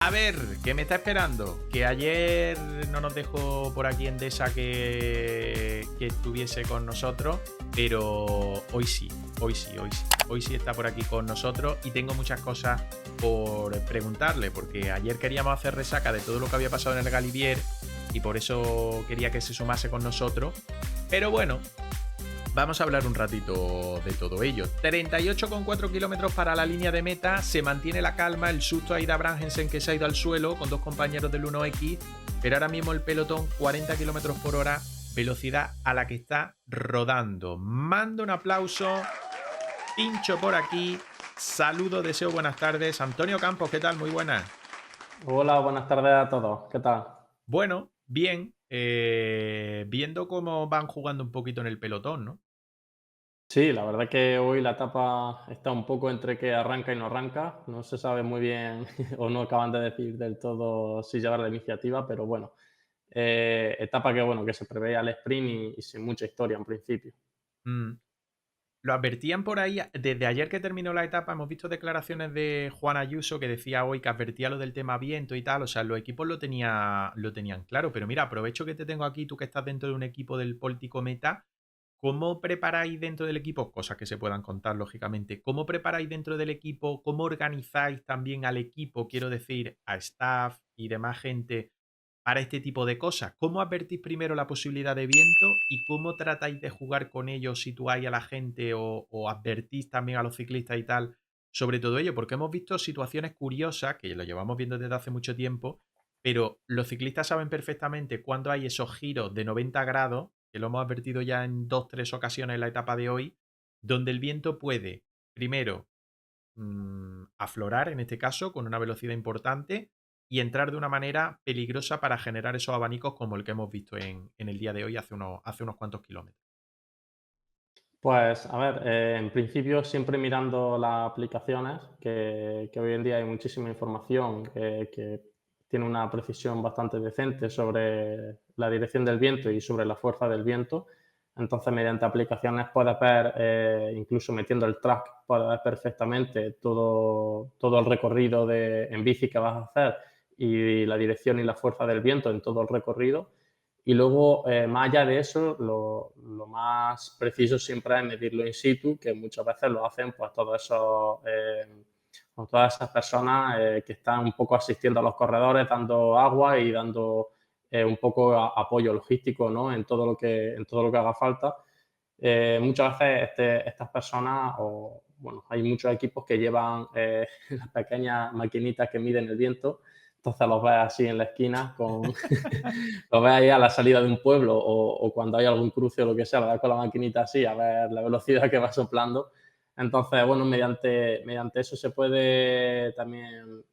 A ver, ¿qué me está esperando? Que ayer no nos dejó por aquí Endesa que estuviese con nosotros, pero hoy sí, hoy sí, hoy sí. Hoy sí está por aquí con nosotros y tengo muchas cosas por preguntarle, porque ayer queríamos hacer resaca de todo lo que había pasado en el Galibier y por eso quería que se sumase con nosotros. Pero bueno, vamos a hablar un ratito de todo ello. 38,4 kilómetros para la línea de meta. Se mantiene la calma. El susto a Ida Brangensen que se ha ido al suelo con dos compañeros del 1X. Pero ahora mismo el pelotón 40 kilómetros por hora. Velocidad a la que está rodando. Mando un aplauso. Pincho por aquí. Saludo, deseo buenas tardes. Antonio Campos, ¿qué tal? Muy buenas. Hola, buenas tardes a todos. ¿Qué tal? Bueno, bien. Viendo cómo van jugando un poquito en el pelotón, ¿no? Sí, la verdad que hoy la etapa está un poco entre que arranca y no arranca. No se sabe muy bien o no acaban de decir del todo si llevar la iniciativa, pero bueno, etapa que bueno que se preveía al sprint y sin mucha historia en principio. Mm. Lo advertían por ahí, desde ayer que terminó la etapa, hemos visto declaraciones de Juan Ayuso que decía hoy que advertía lo del tema viento y tal, o sea, los equipos lo tenían claro, pero mira, aprovecho que te tengo aquí, tú que estás dentro de un equipo del Póltico Meta, ¿cómo preparáis dentro del equipo? Cosas que se puedan contar, lógicamente, ¿cómo preparáis dentro del equipo? ¿Cómo organizáis también al equipo, quiero decir, a staff y demás gente para este tipo de cosas? ¿Cómo advertís primero la posibilidad de viento y cómo tratáis de jugar con ello, situáis a la gente o advertís también a los ciclistas y tal sobre todo ello? Porque hemos visto situaciones curiosas, que lo llevamos viendo desde hace mucho tiempo, pero los ciclistas saben perfectamente cuándo hay esos giros de 90 grados, que lo hemos advertido ya en dos, tres ocasiones en la etapa de hoy, donde el viento puede, primero, aflorar, en este caso, con una velocidad importante y entrar de una manera peligrosa para generar esos abanicos como el que hemos visto en el día de hoy hace unos cuantos kilómetros. Pues a ver, en principio siempre mirando las aplicaciones, que hoy en día hay muchísima información que tiene una precisión bastante decente sobre la dirección del viento y sobre la fuerza del viento. Entonces, mediante aplicaciones puedes ver, incluso metiendo el track, puedes ver perfectamente todo el recorrido en bici que vas a hacer y la dirección y la fuerza del viento en todo el recorrido. Y luego, más allá de eso, lo más preciso siempre es medirlo in situ, que muchas veces lo hacen pues todos esos, o todas esas personas que están un poco asistiendo a los corredores, dando agua y dando un poco apoyo logístico, ¿no? En todo lo que haga falta. Muchas veces estas personas, o bueno, hay muchos equipos que llevan las pequeñas maquinitas que miden el viento, entonces los ves así en la esquina, los ves ahí a la salida de un pueblo o cuando hay algún cruce o lo que sea, lo ves con la maquinita así a ver la velocidad que va soplando. Entonces, bueno, mediante eso se puede también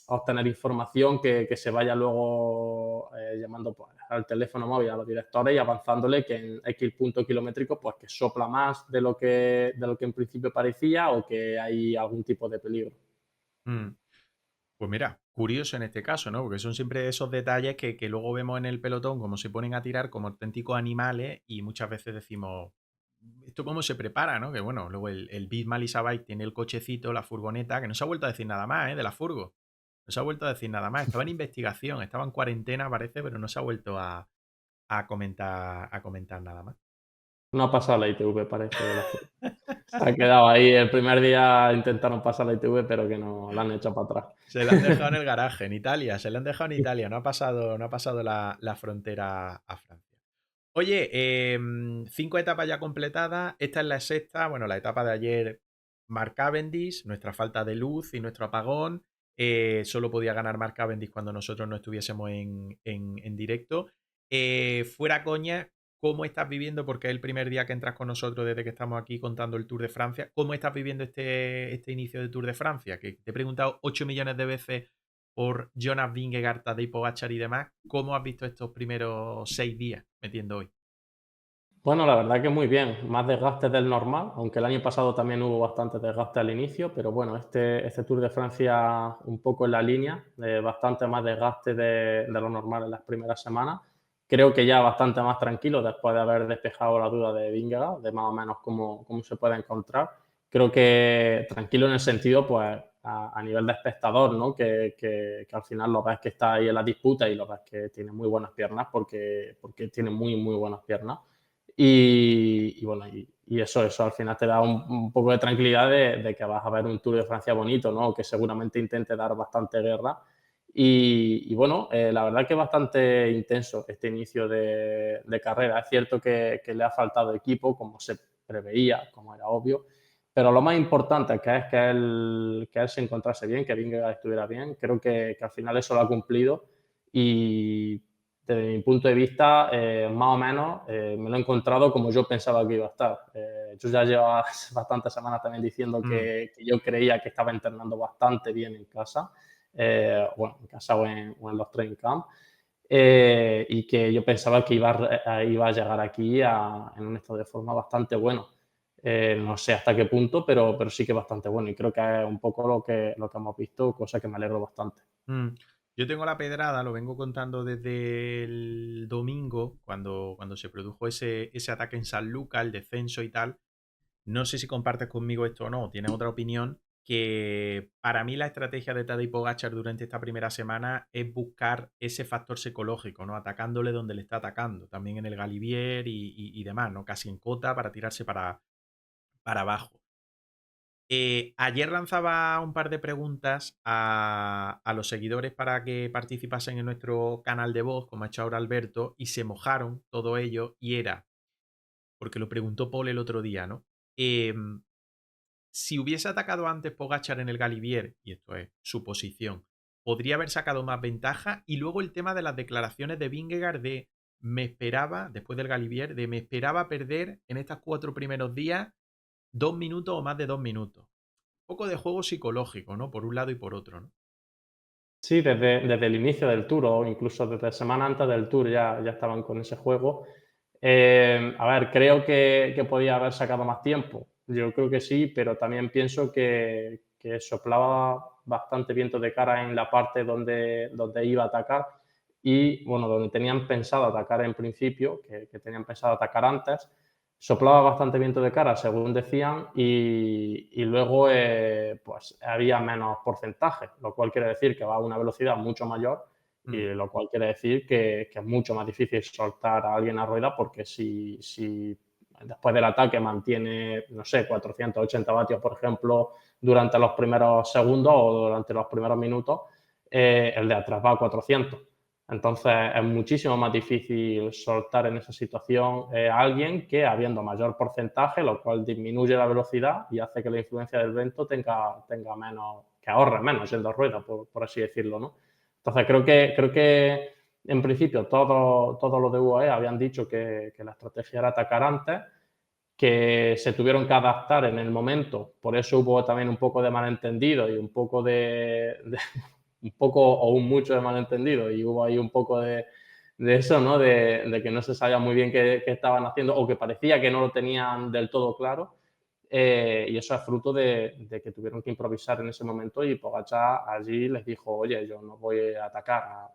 obtener información que se vaya luego llamando pues, al teléfono móvil a los directores y avanzándole que en X punto kilométrico pues que sopla más de lo que en principio parecía o que hay algún tipo de peligro. Mm. Pues mira, curioso en este caso, ¿no? Porque son siempre esos detalles que luego vemos en el pelotón, como se ponen a tirar como auténticos animales y muchas veces decimos, ¿esto cómo se prepara, no? Que bueno, luego el Bismal Isabay tiene el cochecito, la furgoneta, que no se ha vuelto a decir nada más, ¿eh? De la furgo. No se ha vuelto a decir nada más. Estaba en investigación, estaba en cuarentena, parece, pero no se ha vuelto a comentar nada más. No ha pasado la ITV, parece, de la furgo. Se ha quedado ahí. El primer día intentaron pasar la ITV, pero que no la han hecho para atrás. Se la han dejado en el garaje, en Italia, se la han dejado en Italia, no ha pasado la frontera a Francia. Oye, 5 etapas ya completadas, esta es la sexta, bueno, la etapa de ayer, Mark Cavendish, nuestra falta de luz y nuestro apagón, solo podía ganar Mark Cavendish cuando nosotros no estuviésemos en directo. Fuera coña, ¿cómo estás viviendo? Porque es el primer día que entras con nosotros desde que estamos aquí contando el Tour de Francia. ¿Cómo estás viviendo este inicio de Tour de Francia? Que te he preguntado 8 millones de veces por Jonas Vingegaard, Tadej Pogačar y demás. ¿Cómo has visto estos primeros 6 días metiendo hoy? Bueno, la verdad que muy bien, más desgaste del normal, aunque el año pasado también hubo bastante desgaste al inicio, pero bueno, este Tour de Francia un poco en la línea, bastante más desgaste de lo normal en las primeras semanas. Creo que ya bastante más tranquilo después de haber despejado la duda de Vingegaard, de más o menos cómo se puede encontrar. Creo que tranquilo en el sentido, pues a nivel de espectador, ¿no? Que al final lo ves que está ahí en la disputa y lo ves que tiene muy buenas piernas porque tiene muy, muy buenas piernas. Y bueno, y eso al final te da un poco de tranquilidad de que vas a ver un Tour de Francia bonito, ¿no? Que seguramente intente dar bastante guerra. Y bueno, la verdad que es bastante intenso este inicio de carrera. Es cierto que le ha faltado equipo, como se preveía, como era obvio, pero lo más importante es que él se encontrase bien, que Vingegaard estuviera bien. Creo que al final eso lo ha cumplido y desde mi punto de vista, más o menos, me lo he encontrado como yo pensaba que iba a estar. Yo ya llevo bastantes semanas también diciendo Mm, que yo creía que estaba entrenando bastante bien en casa, bueno, en casa o en los training camp, y que yo pensaba que iba a llegar aquí en un estado de forma bastante bueno. No sé hasta qué punto, pero sí que bastante bueno. Y creo que es un poco lo que hemos visto, cosa que me alegro bastante. mm. Yo tengo la pedrada, lo vengo contando desde el domingo, cuando se produjo ese ataque en San Luca, el descenso y tal. No sé si compartes conmigo esto o no, o tienes otra opinión, que para mí la estrategia de Tadej Pogačar durante esta primera semana es buscar ese factor psicológico, ¿no? Atacándole donde le está atacando, también en el Galibier y demás, ¿no? Casi en cota para tirarse para abajo. Ayer lanzaba un par de preguntas a los seguidores para que participasen en nuestro canal de voz, como ha hecho ahora Alberto, y se mojaron todo ello, y era, porque lo preguntó Paul el otro día, ¿no? Em, si hubiese atacado antes Pogachar en el Galibier, y esto es su posición, podría haber sacado más ventaja. Y luego el tema de las declaraciones de Vingegaard de me esperaba, después del Galibier, de me esperaba perder en estos 4 primeros días 2 minutos o más de 2 minutos. Un poco de juego psicológico, ¿no? Por un lado y por otro, ¿no? Sí, desde el inicio del Tour o incluso desde semana antes del Tour ya estaban con ese juego. A ver, creo que podía haber sacado más tiempo. Yo creo que sí, pero también pienso que soplaba bastante viento de cara en la parte donde iba a atacar y, bueno, donde tenían pensado atacar en principio, que tenían pensado atacar antes. Soplaba bastante viento de cara, según decían, y luego pues había menos porcentaje, lo cual quiere decir que va a una velocidad mucho mayor y Mm, lo cual quiere decir que es mucho más difícil soltar a alguien a rueda porque si después del ataque mantiene, no sé, 480 vatios, por ejemplo, durante los primeros segundos o durante los primeros minutos, el de atrás va a 400. Entonces es muchísimo más difícil soltar en esa situación a alguien que habiendo mayor porcentaje, lo cual disminuye la velocidad y hace que la influencia del viento tenga menos, que ahorre menos yendo a rueda, por así decirlo, ¿no? Entonces creo que en principio todos los de UAE habían dicho que la estrategia era atacar antes, que se tuvieron que adaptar en el momento, por eso hubo también un poco de malentendido y un poco un poco o un mucho de malentendido y hubo ahí un poco de eso, ¿no? De que no se sabía muy bien qué estaban haciendo o que parecía que no lo tenían del todo claro. Y eso es fruto de que tuvieron que improvisar en ese momento y Pogačar allí les dijo, oye, yo no voy a atacar a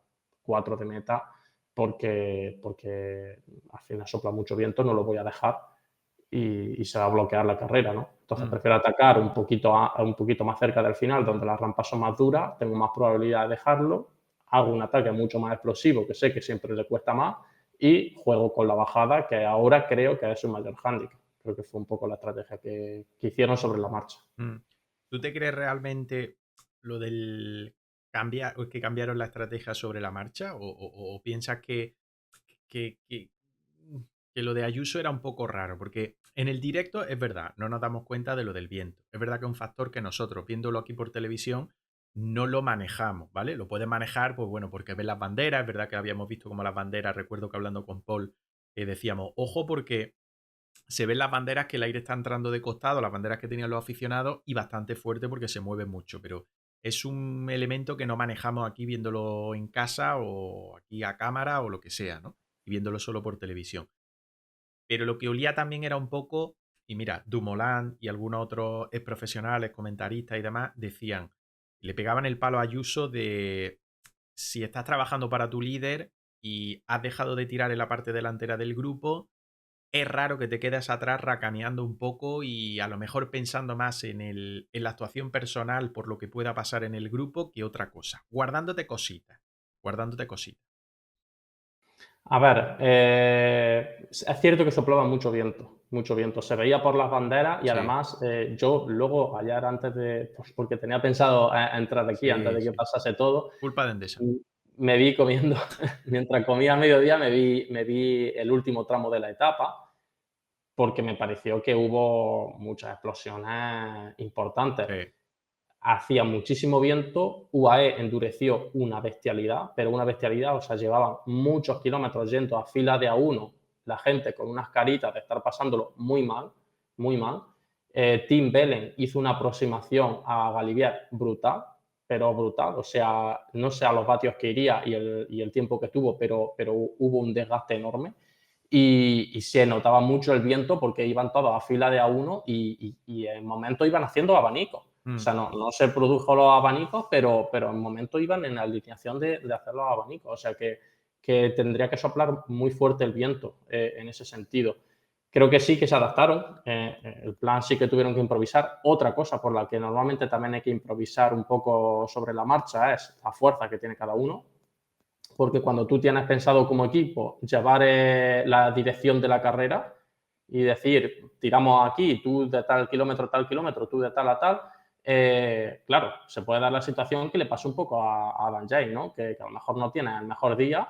4 de meta porque al final sopla mucho viento, no lo voy a dejar y se va a bloquear la carrera, ¿no? Entonces mm. prefiero atacar un poquito más cerca del final, donde las rampas son más duras, tengo más probabilidad de dejarlo, hago un ataque mucho más explosivo, que sé que siempre le cuesta más, y juego con la bajada, que ahora creo que es su mayor hándicap. Creo que fue un poco la estrategia que hicieron sobre la marcha. Mm. ¿Tú te crees realmente lo del cambiar, o que cambiaron la estrategia sobre la marcha? ¿O piensas que, que- que lo de Ayuso era un poco raro? Porque en el directo es verdad, no nos damos cuenta de lo del viento. Es verdad que es un factor que nosotros, viéndolo aquí por televisión, no lo manejamos, ¿vale? Lo puedes manejar, pues bueno, porque ves las banderas. Es verdad que habíamos visto como las banderas, recuerdo que hablando con Paul, decíamos, ojo porque se ven las banderas que el aire está entrando de costado, las banderas que tenían los aficionados, y bastante fuerte porque se mueve mucho, pero es un elemento que no manejamos aquí viéndolo en casa o aquí a cámara o lo que sea, ¿no? Y viéndolo solo por televisión. Pero lo que olía también era un poco, y mira, Dumoulin y algunos otros ex profesionales, comentaristas y demás, decían, le pegaban el palo a Ayuso de si estás trabajando para tu líder y has dejado de tirar en la parte delantera del grupo, es raro que te quedes atrás racaneando un poco y a lo mejor pensando más en la actuación personal por lo que pueda pasar en el grupo que otra cosa. Guardándote cositas. Guardándote cositas. A ver, es cierto que soplaba mucho viento, mucho viento. Se veía por las banderas y Sí, además yo luego, ayer antes de, pues porque tenía pensado entrar aquí antes sí, de que sí. pasase todo, Culpa de Endesa. mm, me vi comiendo, mientras comía a mediodía, me vi el último tramo de la etapa porque me pareció que hubo muchas explosiones importantes. Sí. Hacía muchísimo viento, UAE endureció una bestialidad, pero una bestialidad, o sea, llevaban muchos kilómetros yendo a fila de a uno, la gente con unas caritas de estar pasándolo muy mal, muy mal. Tim Bellen hizo una aproximación a Galibier brutal, pero brutal, o sea, no sé a los vatios que iría y el tiempo que tuvo, pero hubo un desgaste enorme y se notaba mucho el viento porque iban todos a fila de a uno y en momentos iban haciendo abanicos. O Mm, sea, no se produjo los abanicos, pero en momentos iban en la alineación de hacer los abanicos. O sea, que tendría que soplar muy fuerte el viento en ese sentido. Creo que sí que se adaptaron. El plan sí que tuvieron que improvisar. Otra cosa por la que normalmente también hay que improvisar un poco sobre la marcha es la fuerza que tiene cada uno, porque cuando tú tienes pensado como equipo llevar la dirección de la carrera y decir, tiramos aquí, tú de tal kilómetro, tú de tal a tal, claro, se puede dar la situación que le pasa un poco a Dan Jay, ¿no? Que a lo mejor no tiene el mejor día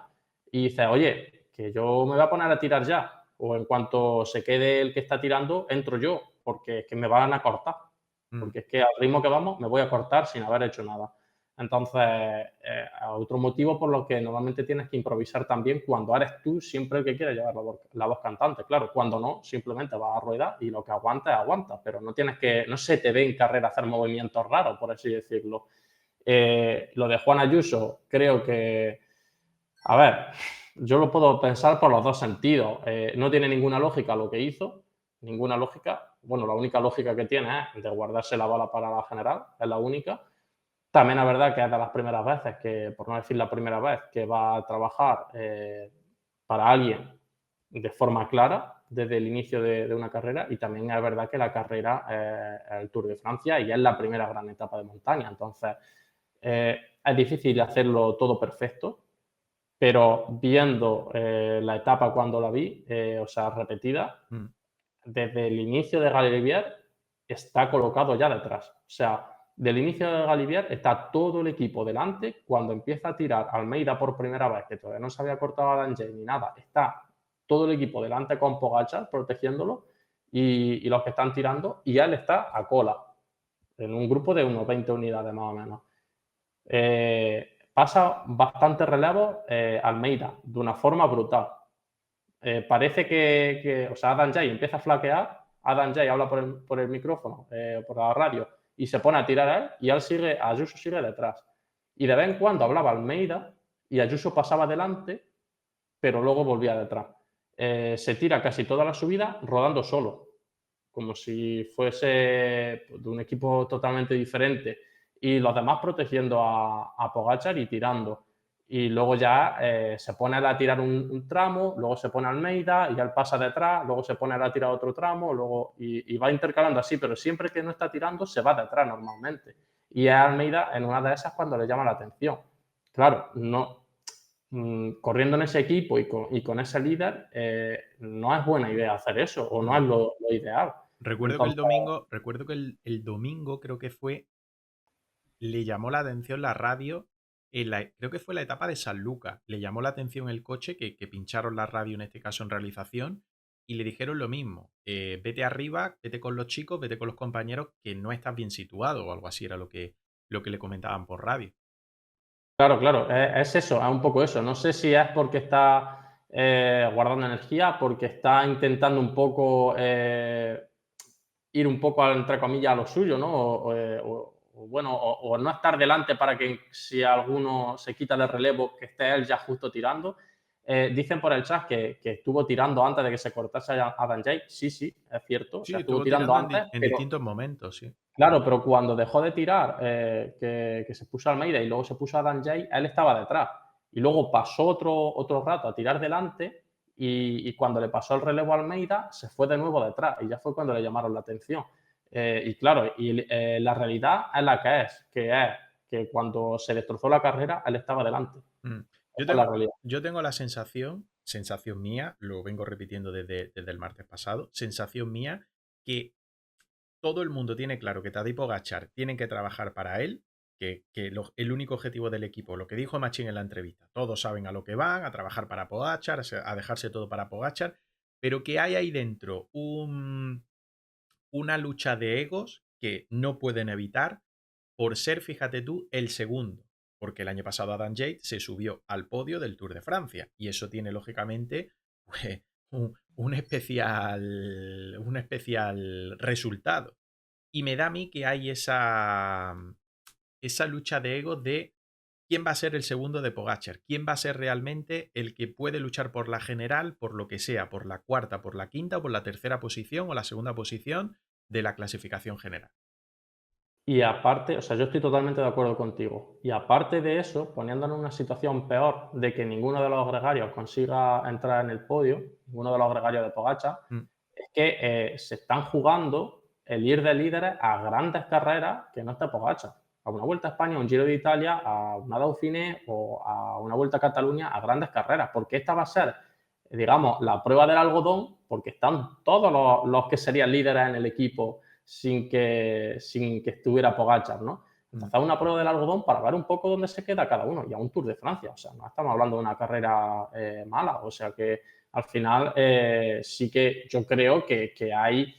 y dice, oye, que yo me voy a poner a tirar ya, o en cuanto se quede el que está tirando, entro yo, porque es que me van a cortar, mm. porque es que al ritmo que vamos me voy a cortar sin haber hecho nada. Entonces, otro motivo por lo que normalmente tienes que improvisar también cuando eres tú siempre el que quiere llevar la voz cantante. Claro, cuando no, simplemente vas a rueda y lo que aguanta es aguanta, pero no tienes que, no se te ve en carrera hacer movimientos raros, por así decirlo. Lo de Juan Ayuso, creo que, a ver, yo lo puedo pensar por los dos sentidos. No tiene ninguna lógica lo que hizo, ninguna lógica. Bueno, la única lógica que tiene es de guardarse la bala para la general, es la única. También es verdad que es de las primeras veces que, por no decir la primera vez, que va a trabajar para alguien de forma clara desde el inicio de una carrera y también es verdad que la carrera es el Tour de Francia y es la primera gran etapa de montaña. Entonces, es difícil hacerlo todo perfecto, pero viendo la etapa cuando la vi, o sea, repetida, Mm. desde el inicio de Galibier está colocado ya detrás. O sea, del inicio de Galibier está todo el equipo delante. Cuando empieza a tirar Almeida por primera vez, que todavía no se había cortado a Dangé ni nada, está todo el equipo delante con Pogacar protegiéndolo y los que están tirando, y él está a cola, en un grupo de unos 20 unidades más o menos. Pasa bastante relevo Almeida de una forma brutal. Parece o sea, Adam Jay empieza a flaquear, Adam Jay habla por el micrófono, por la radio, y se pone a tirar a él, y Ayuso sigue detrás. Y de vez en cuando hablaba Almeida, y Ayuso pasaba adelante, pero luego volvía detrás. Se tira casi toda la subida rodando solo, como si fuese de un equipo totalmente diferente, y los demás protegiendo a Pogacar y tirando. Y luego ya se pone a tirar un tramo, luego se pone Almeida y ya él pasa detrás, luego se pone a tirar otro tramo, luego y va intercalando así, pero siempre que no está tirando se va detrás normalmente. Y es Almeida en una de esas cuando le llama la atención. Claro, no, corriendo en ese equipo y con ese líder, no es buena idea hacer eso o no Mm. es lo ideal. Entonces, Recuerdo que el domingo creo que fue, le llamó la atención la radio, creo que fue la etapa de San Lucas, le llamó la atención el coche, que pincharon la radio en este caso en realización, y le dijeron lo mismo, vete arriba, vete con los chicos, vete con los compañeros, que no estás bien situado, o algo así era lo que le comentaban por radio. claro, claro, es eso, es un poco eso. No sé si es porque está guardando energía, porque está intentando un poco ir un poco, entre comillas, a lo suyo, ¿no? Bueno, o no estar delante para que si alguno se quita de relevo, que esté él ya justo tirando. Dicen por el chat que estuvo tirando antes de que se cortase a Adam Jay. Sí, sí, es cierto. O Sí, sea, estuvo estuvo tirando tirando antes, en pero distintos momentos, sí. claro, pero cuando dejó de tirar, que se puso Almeida y luego se puso Adam Jay, él estaba detrás. Y luego pasó otro rato a tirar delante y cuando le pasó el relevo a Almeida, se fue de nuevo detrás y ya fue cuando le llamaron la atención. Y claro, la realidad es la que es que cuando se destrozó la carrera, él estaba delante. Mm. Yo Esa es la tengo, realidad. yo tengo la sensación mía, lo vengo repitiendo desde el martes pasado, sensación mía que todo el mundo tiene claro que Tadej Pogačar tienen que trabajar para él, el único objetivo del equipo, lo que dijo Machín en la entrevista, todos saben a lo que van, a trabajar para Pogačar, a dejarse todo para Pogačar, pero que hay ahí dentro una lucha de egos que no pueden evitar por ser, fíjate tú, el segundo. Porque el año pasado Adam Yates se subió al podio del Tour de Francia y eso tiene lógicamente pues, un especial resultado. Y me da a mí que hay esa lucha de ego de quién va a ser el segundo de Pogacar, quién va a ser realmente el que puede luchar por la general, por lo que sea, por la cuarta, por la quinta o por la tercera posición o la segunda posición de la clasificación general. Y aparte, o sea, yo estoy totalmente de acuerdo contigo. Y aparte de eso, poniéndonos en una situación peor de que ninguno de los gregarios consiga entrar en el podio, ninguno de los gregarios de Pogacar, Mm, es que se están jugando el ir de líderes a grandes carreras que no está Pogacar. A una Vuelta a España, a un Giro de Italia, a una Dauphiné o a una Vuelta a Cataluña, a grandes carreras, porque esta va a ser, digamos, la prueba del algodón, porque están todos los que serían líderes en el equipo sin que estuviera Pogacar, ¿no? mm. Entonces, una prueba del algodón para ver un poco dónde se queda cada uno y a un Tour de Francia. O sea, no estamos hablando de una carrera mala. O sea que al final sí que yo creo que hay,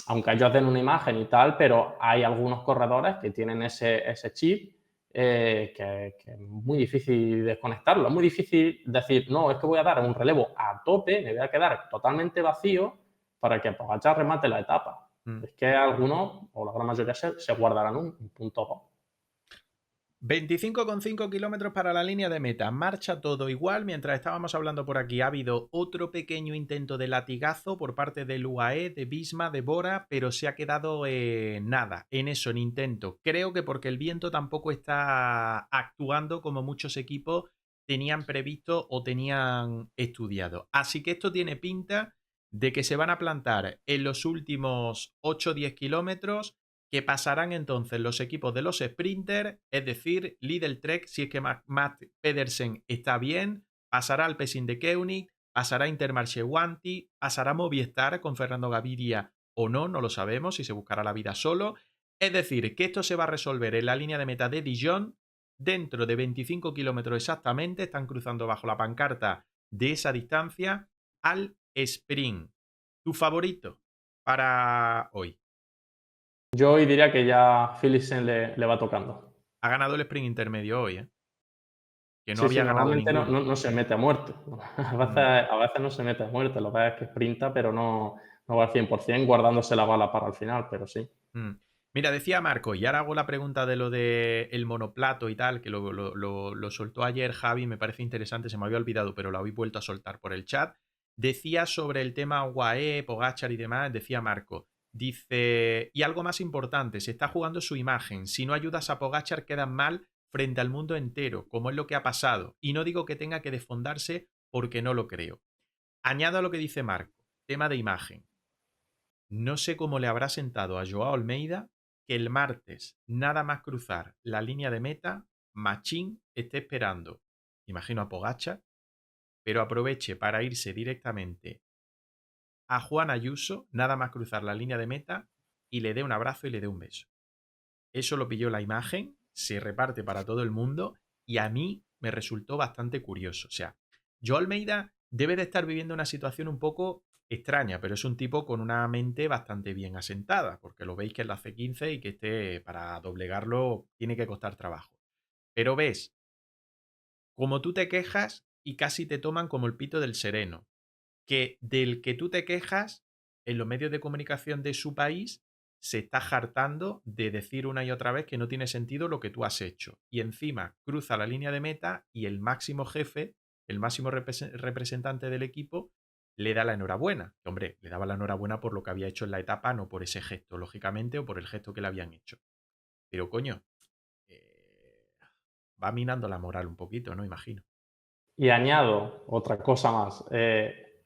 aunque ellos den una imagen y tal, pero hay algunos corredores que tienen ese chip que es muy difícil desconectarlo. Es muy difícil decir, no, es que voy a dar un relevo a tope, me voy a quedar totalmente vacío para que Pogacar remate la etapa. Mm. Es que algunos, o la gran mayoría, se guardarán un punto 2. 25,5 kilómetros para la línea de meta. Marcha todo igual. Mientras estábamos hablando por aquí, ha habido otro pequeño intento de latigazo por parte del UAE, de Visma, de Bora, pero se ha quedado nada en eso, en intento. Creo que porque el viento tampoco está actuando como muchos equipos tenían previsto o tenían estudiado. Así que esto tiene pinta de que se van a plantar en los últimos 8 o 10 kilómetros que pasarán entonces los equipos de los sprinters, es decir, Lidl Trek, si es que Matt Pedersen está bien, pasará al Pessin de Koenig, pasará Intermarché Wanty, pasará Movistar con Fernando Gaviria o no, no lo sabemos, si se buscará la vida solo. Es decir, que esto se va a resolver en la línea de meta de Dijon, dentro de 25 kilómetros exactamente, están cruzando bajo la pancarta de esa distancia al sprint. ¿Tu favorito para hoy? Yo hoy diría que ya Philipsen le va tocando. Ha ganado el sprint intermedio hoy, ¿eh? Que no Sí, sí, había ganado normalmente no, ninguno. no, no se mete a muerte. Mm, A veces no se mete a muerte. Lo que pasa es que sprinta, pero no va al 100%, guardándose la bala para el final, pero sí. mm. Mira, decía Marco, y ahora hago la pregunta de lo del monoplato y tal, que lo soltó ayer Javi, me parece interesante, se me había olvidado, pero lo habéis vuelto a soltar por el chat. Decía sobre el tema UAE, Pogachar y demás, decía Marco, dice, y algo más importante, se está jugando su imagen, si no ayudas a Pogachar quedan mal frente al mundo entero, como es lo que ha pasado, y no digo que tenga que desfondarse porque no lo creo. Añado a lo que dice Marco, tema de imagen. No sé cómo le habrá sentado a Joao Almeida que el martes, nada más cruzar la línea de meta, Machín esté esperando, imagino a Pogačar, pero aproveche para irse directamente a Juan Ayuso, nada más cruzar la línea de meta, y le dé un abrazo y le dé un beso. Eso lo pilló la imagen, se reparte para todo el mundo y a mí me resultó bastante curioso. O sea, Joao Almeida debe de estar viviendo una situación un poco extraña, pero es un tipo con una mente bastante bien asentada, porque lo veis que es la C15 y que este para doblegarlo tiene que costar trabajo. Pero ves, como tú te quejas y casi te toman como el pito del sereno, que del que tú te quejas en los medios de comunicación de su país se está hartando de decir una y otra vez que no tiene sentido lo que tú has hecho. Y encima cruza la línea de meta y el máximo jefe, el máximo representante del equipo, le da la enhorabuena. Hombre, le daba la enhorabuena por lo que había hecho en la etapa, no por ese gesto, lógicamente, o por el gesto que le habían hecho. Pero coño, eh, va minando la moral un poquito, ¿no? Imagino. Y añado otra cosa más.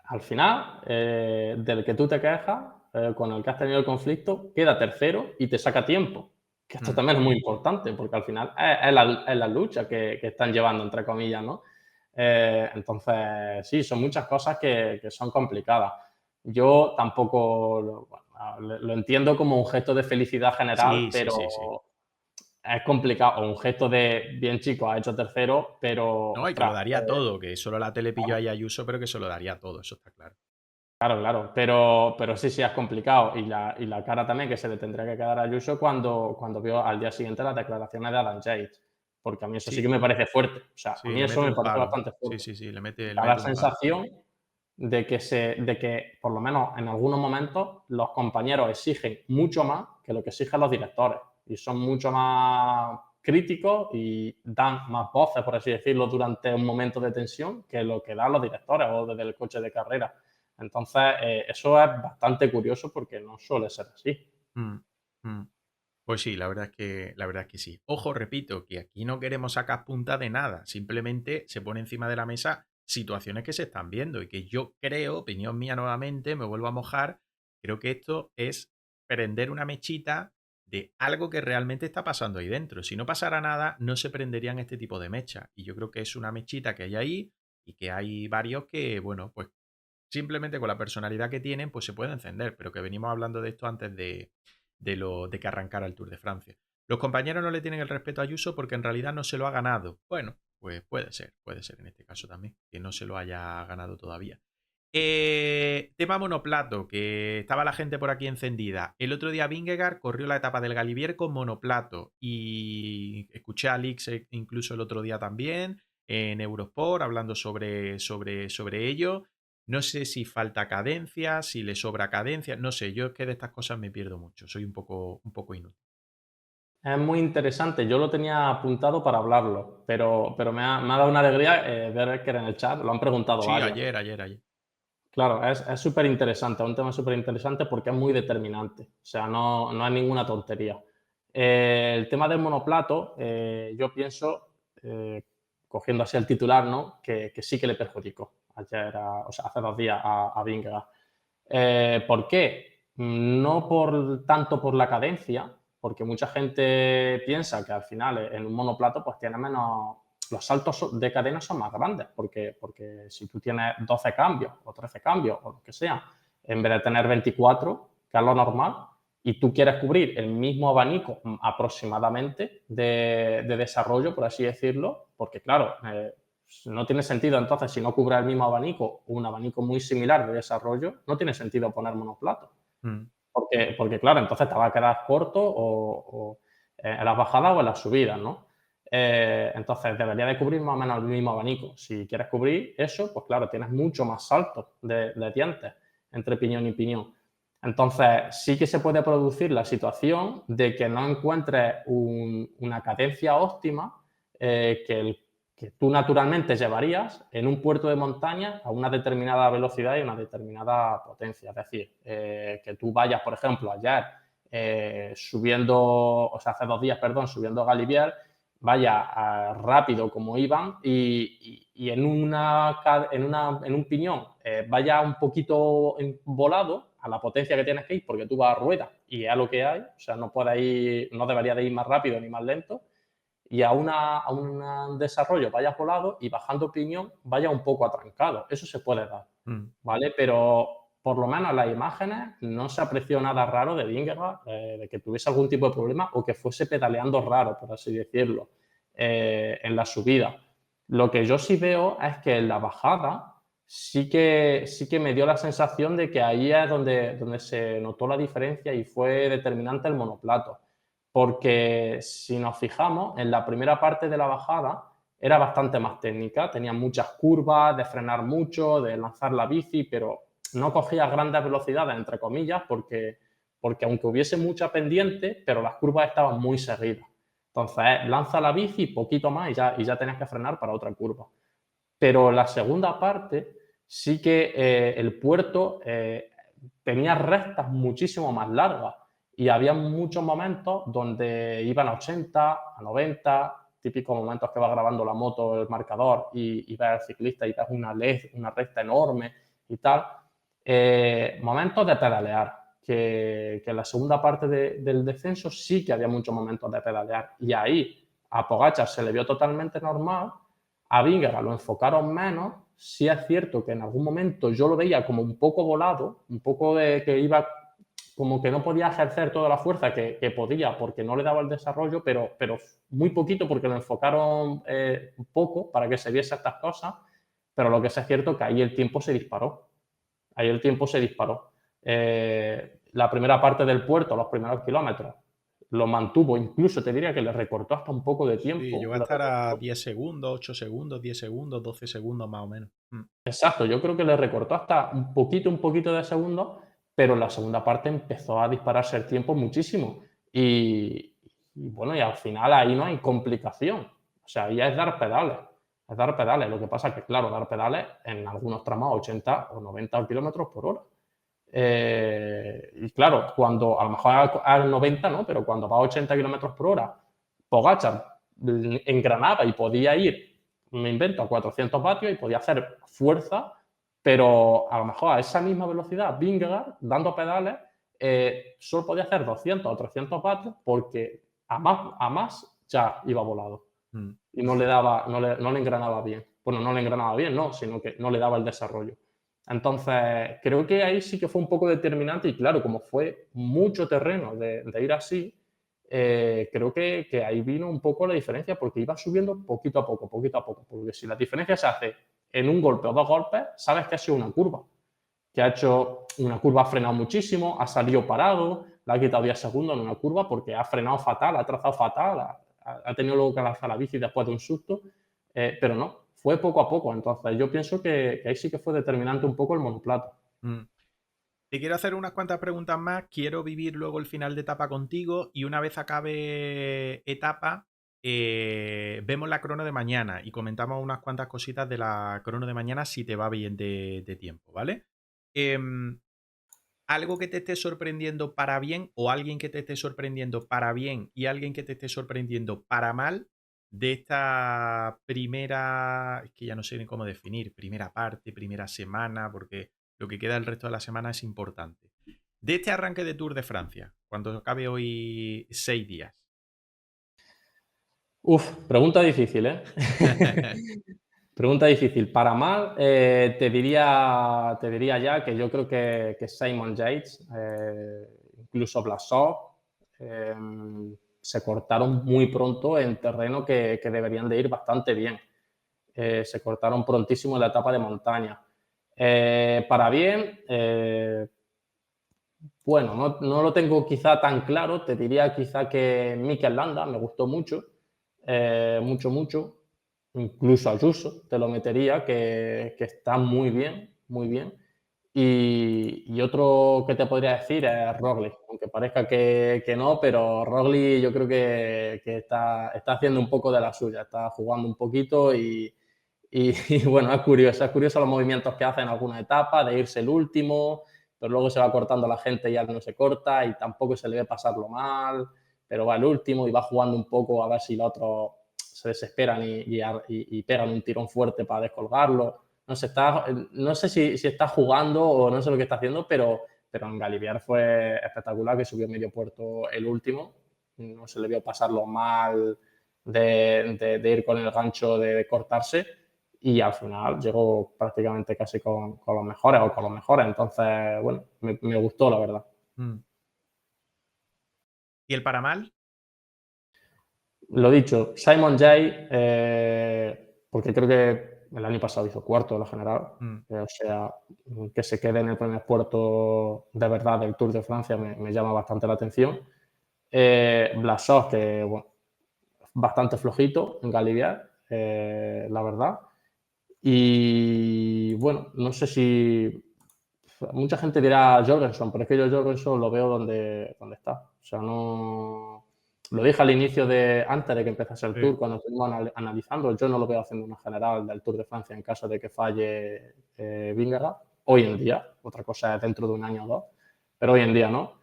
al final, del que tú te quejas, con el que has tenido el conflicto, queda tercero y te saca tiempo. Que esto Mm. también es muy importante, porque al final es la lucha que están llevando, entre comillas, ¿no? Entonces, sí, son muchas cosas que son complicadas. Yo tampoco lo entiendo como un gesto de felicidad general, Sí, sí, pero sí, sí. es complicado. O un gesto de, bien chico, ha hecho tercero, pero, No, y que lo ostras, daría todo, que solo la tele pilló ahí a Ayuso, pero que se lo daría todo, eso está claro. claro, claro, pero sí, sí es complicado. Y la cara también que se le tendría que quedar a Ayuso cuando vio al día siguiente las declaraciones de Adam Yates, porque a mí eso sí Sí, que me parece fuerte. O sea, a sí, mí le eso mete me un parece palo. bastante Sí, fuerte. sí, sí, le Da la mete un palo. sensación de que, por lo menos en algunos momentos, los compañeros exigen mucho más que lo que exigen los directores. Y son mucho más críticos y dan más voces, por así decirlo, durante un momento de tensión que lo que dan los directores o desde el coche de carrera. Entonces, eso es bastante curioso porque no suele ser así. Mm, mm. Pues sí, la verdad es que sí. Ojo, repito, que aquí no queremos sacar punta de nada, simplemente se pone encima de la mesa situaciones que se están viendo y que yo creo, opinión mía nuevamente, me vuelvo a mojar, creo que esto es prender una mechita de algo que realmente está pasando ahí dentro. Si no pasara nada, no se prenderían este tipo de mechas. Y yo creo que es una mechita que hay ahí y que hay varios que, bueno, pues simplemente con la personalidad que tienen, pues se puede encender, pero que venimos hablando de esto antes de que arrancara el Tour de Francia. Los compañeros no le tienen el respeto a Ayuso porque en realidad no se lo ha ganado. Bueno, pues puede ser en este caso también, que no se lo haya ganado todavía. Tema monoplato, que estaba la gente por aquí encendida. El otro día Vingegaard corrió la etapa del Galibier con monoplato y escuché a Lix incluso el otro día también en Eurosport hablando sobre ello. No sé si falta cadencia, si le sobra cadencia, no sé, yo es que de estas cosas me pierdo mucho, soy un poco inútil. Es muy interesante. Yo lo tenía apuntado para hablarlo, pero me ha dado una alegría ver que en el chat lo han preguntado Sí, varios. ayer. Claro, es súper interesante, es un tema súper interesante porque es muy determinante, o sea, no es ninguna tontería. El tema del monoplato, yo pienso, cogiendo así el titular, ¿no? Que sí que le perjudicó ayer, o sea, hace 2 días a Vingegaard. ¿Por qué? No tanto por la cadencia, porque mucha gente piensa que al final en un monoplato pues tiene menos, los saltos de cadena son más grandes, porque si tú tienes 12 cambios o 13 cambios o lo que sea, en vez de tener 24, que es lo normal, y tú quieres cubrir el mismo abanico aproximadamente de desarrollo, por así decirlo, porque claro, no tiene sentido entonces, si no cubre el mismo abanico o un abanico muy similar de desarrollo, no tiene sentido poner monoplato. Mm, Porque claro, entonces te va a quedar corto en las bajadas o en las subidas, ¿no? Entonces debería de cubrir más o menos el mismo abanico. Si quieres cubrir eso, pues claro, tienes mucho más saltos de dientes entre piñón y piñón. Entonces sí que se puede producir la situación de que no encuentres una cadencia óptima que tú naturalmente llevarías en un puerto de montaña a una determinada velocidad y una determinada potencia. Es decir, que tú vayas, por ejemplo, ayer subiendo, o sea, hace 2 días, perdón, subiendo Galibier, vaya rápido como iban y en un piñón vaya un poquito volado a la potencia que tienes que ir porque tú vas a rueda y es a lo que hay, o sea, no debería de ir más rápido ni más lento y a un desarrollo vaya volado y bajando piñón vaya un poco atrancado. Eso se puede dar, mm. ¿vale? Pero por lo menos en las imágenes no se apreció nada raro de Vingegaard, de que tuviese algún tipo de problema o que fuese pedaleando raro, por así decirlo, en la subida. Lo que yo sí veo es que en la bajada sí que me dio la sensación de que ahí es donde se notó la diferencia y fue determinante el monoplato. Porque si nos fijamos, en la primera parte de la bajada era bastante más técnica, tenía muchas curvas, de frenar mucho, de lanzar la bici, pero no cogía grandes velocidades, entre comillas, porque aunque hubiese mucha pendiente, pero las curvas estaban muy seguidas. Entonces, lanza la bici, poquito más y ya tenías que frenar para otra curva. Pero la segunda parte sí que el puerto tenía rectas muchísimo más largas y había muchos momentos donde iban a 80, a 90, típicos momentos que va grabando la moto el marcador y ves al ciclista y ves una recta enorme y tal, momentos de pedalear, que en la segunda parte del descenso sí que había muchos momentos de pedalear. Y ahí a Pogačar se le vio totalmente normal, a Vingegaard lo enfocaron menos. Sí es cierto que en algún momento yo lo veía como un poco volado, un poco de que iba como que no podía ejercer toda la fuerza que podía porque no le daba el desarrollo, pero muy poquito porque lo enfocaron un poco para que se viese estas cosas, pero lo que sí es cierto es que ahí el tiempo se disparó. Ahí el tiempo se disparó. La primera parte del puerto, los primeros kilómetros, lo mantuvo, incluso te diría que le recortó hasta un poco de Sí, tiempo. llegó a estar a 10 segundos, 8 segundos, 10 segundos, 12 segundos más o menos. Exacto, yo creo que le recortó hasta un poquito de segundos, pero en la segunda parte empezó a dispararse el tiempo muchísimo. Y bueno, y al final ahí no hay complicación. O sea, ya es dar pedales. Es dar pedales. Lo que pasa es que, claro, dar pedales en algunos tramos a 80 o 90 kilómetros por hora. Y claro, cuando a lo mejor al 90, ¿no? Pero cuando va a 80 kilómetros por hora, Pogacar engranaba y podía ir, me invento, a 400 vatios y podía hacer fuerza, pero a lo mejor a esa misma velocidad, Vingegaard, dando pedales, solo podía hacer 200 o 300 vatios porque a más ya iba volado Mm. y no le daba, no le engranaba bien. Bueno, no le engranaba bien, no, sino que no le daba el desarrollo. Entonces, creo que ahí sí que fue un poco determinante y claro, como fue mucho terreno de ir así, creo que ahí vino un poco la diferencia porque iba subiendo poquito a poco, poquito a poco. Porque si la diferencia se hace en un golpe o dos golpes, sabes que ha sido una curva. Que ha hecho una curva, ha frenado muchísimo, ha salido parado, le ha quitado 10 segundos en una curva porque ha frenado fatal, ha trazado fatal, ha tenido luego que lanzar la bici después de un susto, pero no, fue poco a poco. Entonces, yo pienso que ahí sí que fue determinante un poco el monoplato. Mm. Te quiero hacer unas cuantas preguntas más. Quiero vivir luego el final de etapa contigo y una vez acabe etapa, vemos la crono de mañana y comentamos unas cuantas cositas de la crono de mañana si te va bien de tiempo, ¿vale? Em, algo que te esté sorprendiendo para bien o alguien que te esté sorprendiendo para bien y alguien que te esté sorprendiendo para mal de esta primera, es que ya no sé ni cómo definir, primera parte, primera semana, porque lo que queda el resto de la semana es importante. De este arranque de Tour de Francia, cuando acabe hoy 6 días. Uf, pregunta difícil, ¿eh? Pregunta difícil. Para mal, te diría ya que yo creo que Simon Yates, incluso Blasov, eh, se cortaron muy pronto en terreno que deberían de ir bastante bien. Se cortaron prontísimo en la etapa de montaña. Para bien, bueno, no lo tengo quizá tan claro. Te diría quizá que Mikel Landa me gustó mucho, mucho, mucho. Incluso Ayuso te lo metería, que está muy bien, muy bien. Y otro que te podría decir es Roglic, aunque parezca que no, pero Roglic yo creo que está haciendo un poco de la suya, está jugando un poquito y bueno, es curioso los movimientos que hace en alguna etapa, de irse el último, pero luego se va cortando la gente y ya no se corta y tampoco se le ve pasarlo mal, pero va el último y va jugando un poco a ver si los otros se desesperan y pegan un tirón fuerte para descolgarlo. No sé si está jugando o no sé lo que está haciendo, pero en Galibier fue espectacular, que subió medio puerto el último, no se le vio pasarlo mal de ir con el gancho de cortarse y al final llegó prácticamente casi con los mejores o con los mejores. Entonces, bueno, me gustó la verdad. Mm. ¿Y el para mal? Lo dicho, Simon Jay, porque creo que el año pasado hizo cuarto en la general, Mm. o sea, que se quede en el primer puerto de verdad del Tour de Francia me llama bastante la atención. Blasov, que bueno, bastante flojito en Galibier, la verdad. Y bueno, no sé si mucha gente dirá Jorgensen, pero es que yo Jorgensen lo veo donde está. O sea, no. Lo dije al inicio antes de que empezase el Sí. Tour, cuando estuvimos analizando, yo no lo veo haciendo una general del Tour de Francia en caso de que falle Vingegaard, hoy en día. Otra cosa es dentro de un año o dos, pero hoy en día no.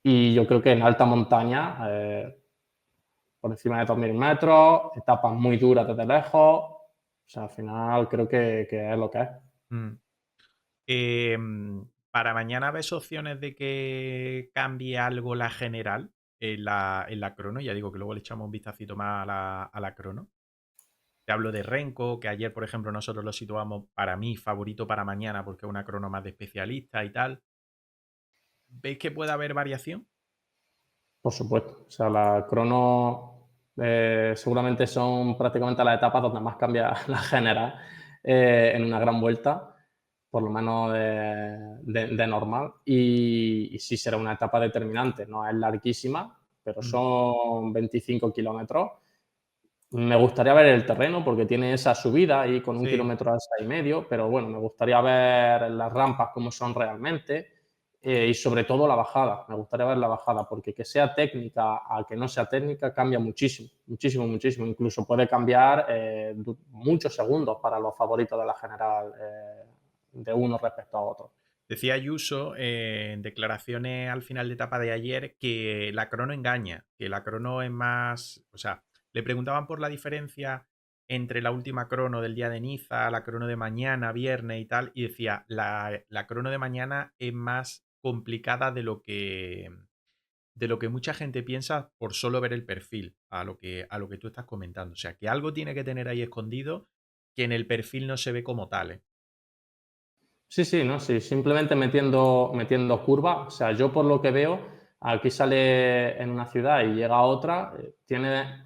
Y yo creo que en alta montaña, por encima de 2000 metros, etapas muy duras desde lejos, o sea, al final creo que es lo que es. Mm. Para mañana ves opciones de que cambie algo la general en la crono. Ya digo que luego le echamos un vistacito más a la crono. Te hablo de Renko, que ayer, por ejemplo, nosotros lo situamos para mí favorito para mañana porque es una crono más de especialista y tal. ¿Veis que puede haber variación? Por supuesto. O sea, la crono seguramente son prácticamente las etapas donde más cambia la general en una gran vuelta, por lo menos de normal. Y sí será una etapa determinante. No es larguísima, pero Mm, son 25 kilómetros. Me gustaría ver el terreno porque tiene esa subida ahí con un sí. kilómetro alza y medio, pero bueno, me gustaría ver las rampas cómo son realmente y sobre todo la bajada. Me gustaría ver la bajada porque que sea técnica a que no sea técnica cambia muchísimo, muchísimo, muchísimo. Incluso puede cambiar muchos segundos para los favoritos de la general de uno respecto a otro. Decía Ayuso en declaraciones al final de etapa de ayer que la crono engaña, que la crono es más, o sea, le preguntaban por la diferencia entre la última crono del día de Niza, la crono de mañana, viernes y tal, y decía, la crono de mañana es más complicada de lo que mucha gente piensa por solo ver el perfil, a lo que tú estás comentando. O sea, que algo tiene que tener ahí escondido que en el perfil no se ve como tal. ¿Eh? Sí, sí, no, sí, simplemente metiendo curva. O sea, yo por lo que veo, aquí sale en una ciudad y llega a otra, tiene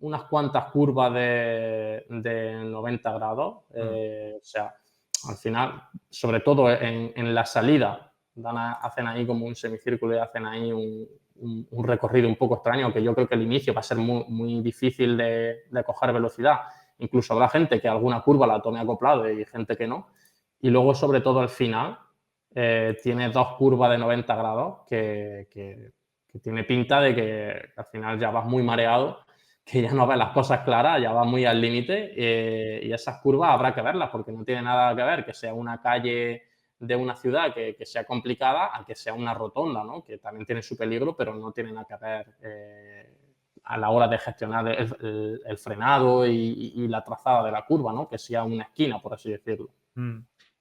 unas cuantas curvas de 90 grados. Mm, O sea, al final, sobre todo en la salida, hacen ahí como un semicírculo y hacen ahí un recorrido un poco extraño, que yo creo que el inicio va a ser muy, muy difícil de coger velocidad. Incluso habrá gente que alguna curva la tome acoplado y gente que no. Y luego, sobre todo al final, tiene dos curvas de 90 grados que tiene pinta de que al final ya vas muy mareado, que ya no ves las cosas claras, ya vas muy al límite y esas curvas habrá que verlas porque no tiene nada que ver que sea una calle de una ciudad que sea complicada a que sea una rotonda, ¿no? Que también tiene su peligro, pero no tiene nada que ver a la hora de gestionar el frenado y la trazada de la curva, ¿no? Que sea una esquina, por así decirlo. mm.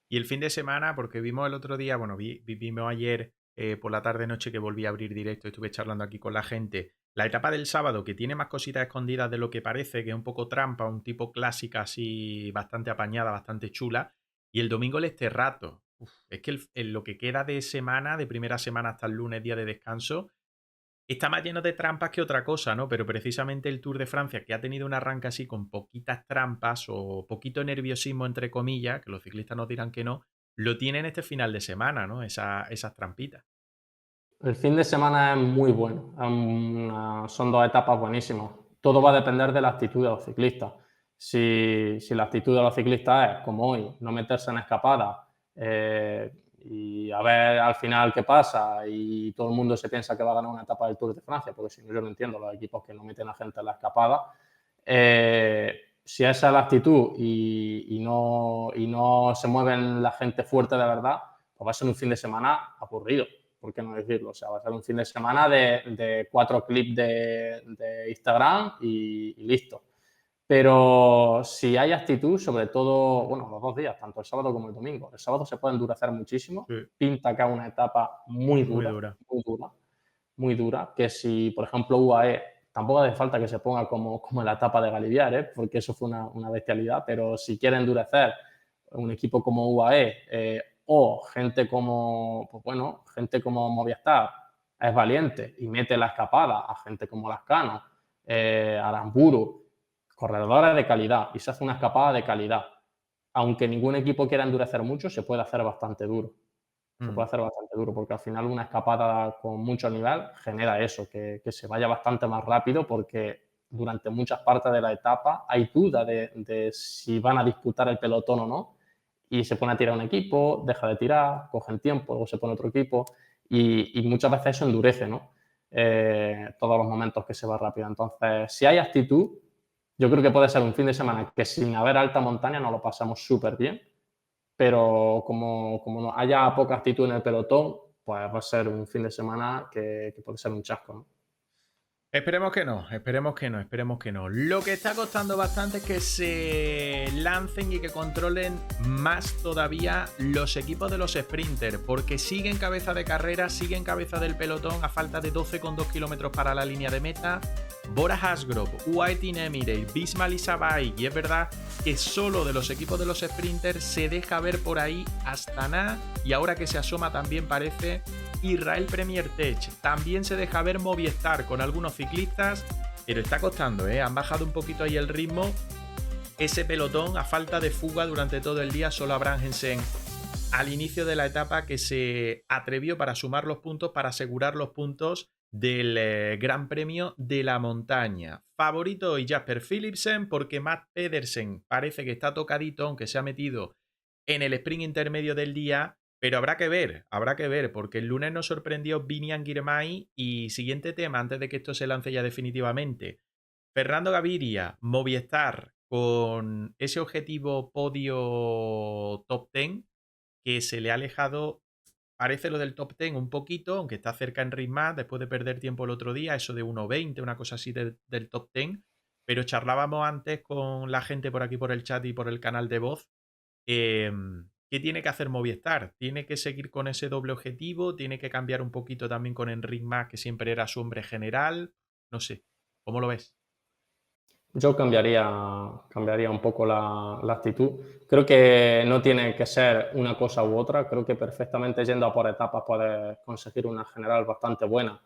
Y el fin de semana, porque vimos el otro día, bueno, vimos ayer por la tarde-noche que volví a abrir directo, estuve charlando aquí con la gente, la etapa del sábado que tiene más cositas escondidas de lo que parece, que es un poco trampa, un tipo clásica así, bastante apañada, bastante chula, y el domingo el Esterrato. Uf, es que lo que queda de semana, de primera semana hasta el lunes, día de descanso, está más lleno de trampas que otra cosa, ¿no? Pero precisamente el Tour de Francia, que ha tenido un arranque así con poquitas trampas o poquito nerviosismo, entre comillas, que los ciclistas nos dirán que no, lo tienen este final de semana, ¿no? Esas trampitas. El fin de semana es muy bueno, son dos etapas buenísimas. Todo va a depender de la actitud de los ciclistas. Si la actitud de los ciclistas es, como hoy, no meterse en escapada y a ver al final qué pasa y todo el mundo se piensa que va a ganar una etapa del Tour de Francia, porque si no yo no entiendo los equipos que no meten a gente en la escapada, si esa es la actitud y no se mueven la gente fuerte de verdad, pues va a ser un fin de semana aburrido, ¿por qué no decirlo? O sea, va a ser un fin de semana de 4 clips de Instagram y listo. Pero si hay actitud, sobre todo, bueno, los dos días, tanto el sábado como el domingo. El sábado se puede endurecer muchísimo, Sí, pinta que es una etapa muy dura. muy dura, muy dura, que si, por ejemplo, UAE, tampoco hace falta que se ponga como en la etapa de Galibiar, ¿eh? Porque eso fue una bestialidad, pero si quiere endurecer un equipo como UAE o gente como, pues bueno, gente como Movistar es valiente y mete la escapada a gente como Lascano, Aramburu, corredores de calidad y se hace una escapada de calidad. Aunque ningún equipo quiera endurecer mucho, se puede hacer bastante duro. Se puede Mm, hacer bastante duro porque al final una escapada con mucho nivel genera eso, que se vaya bastante más rápido porque durante muchas partes de la etapa hay duda de si van a disputar el pelotón o no y se pone a tirar un equipo, deja de tirar, cogen tiempo, luego se pone otro equipo y muchas veces eso endurece, ¿no? Todos los momentos que se va rápido. Entonces, si hay actitud, yo creo que puede ser un fin de semana que sin haber alta montaña nos lo pasamos súper bien, pero como no haya poca actitud en el pelotón, pues va a ser un fin de semana que puede ser un chasco, ¿no? Esperemos que no, esperemos que no, esperemos que no. Lo que está costando bastante es que se lancen y que controlen más todavía los equipos de los sprinters, porque siguen cabeza de carrera, siguen cabeza del pelotón a falta de 12,2 kilómetros para la línea de meta. Bora Hansgrohe, White in Emirates, Bismal Isabai, y es verdad que solo de los equipos de los sprinters se deja ver por ahí Astana, y ahora que se asoma también parece Israel Premier Tech. También se deja ver Movistar con algunos ciclistas, pero está costando, ¿eh? Han bajado un poquito ahí el ritmo. Ese pelotón, a falta de fuga durante todo el día, solo a Brangensen al inicio de la etapa que se atrevió para sumar los puntos, para asegurar los puntos del Gran Premio de la Montaña. Favorito hoy Jasper Philipsen porque Matt Pedersen parece que está tocadito, aunque se ha metido en el sprint intermedio del día, pero habrá que ver, porque el lunes nos sorprendió Vinian Girmay. Y siguiente tema, antes de que esto se lance ya definitivamente, Fernando Gaviria, Movistar, con ese objetivo podio top 10, que se le ha alejado, parece lo del top 10 un poquito, aunque está cerca en Ritmat, después de perder tiempo el otro día, eso de 1.20, una cosa así del top 10, pero charlábamos antes con la gente por aquí, por el chat y por el canal de voz. ¿Qué tiene que hacer Movistar? ¿Tiene que seguir con ese doble objetivo? ¿Tiene que cambiar un poquito también con Enric Mas, que siempre era su hombre general? No sé, ¿cómo lo ves? Yo cambiaría un poco la actitud. Creo que no tiene que ser una cosa u otra. Creo que perfectamente yendo a por etapas puedes conseguir una general bastante buena,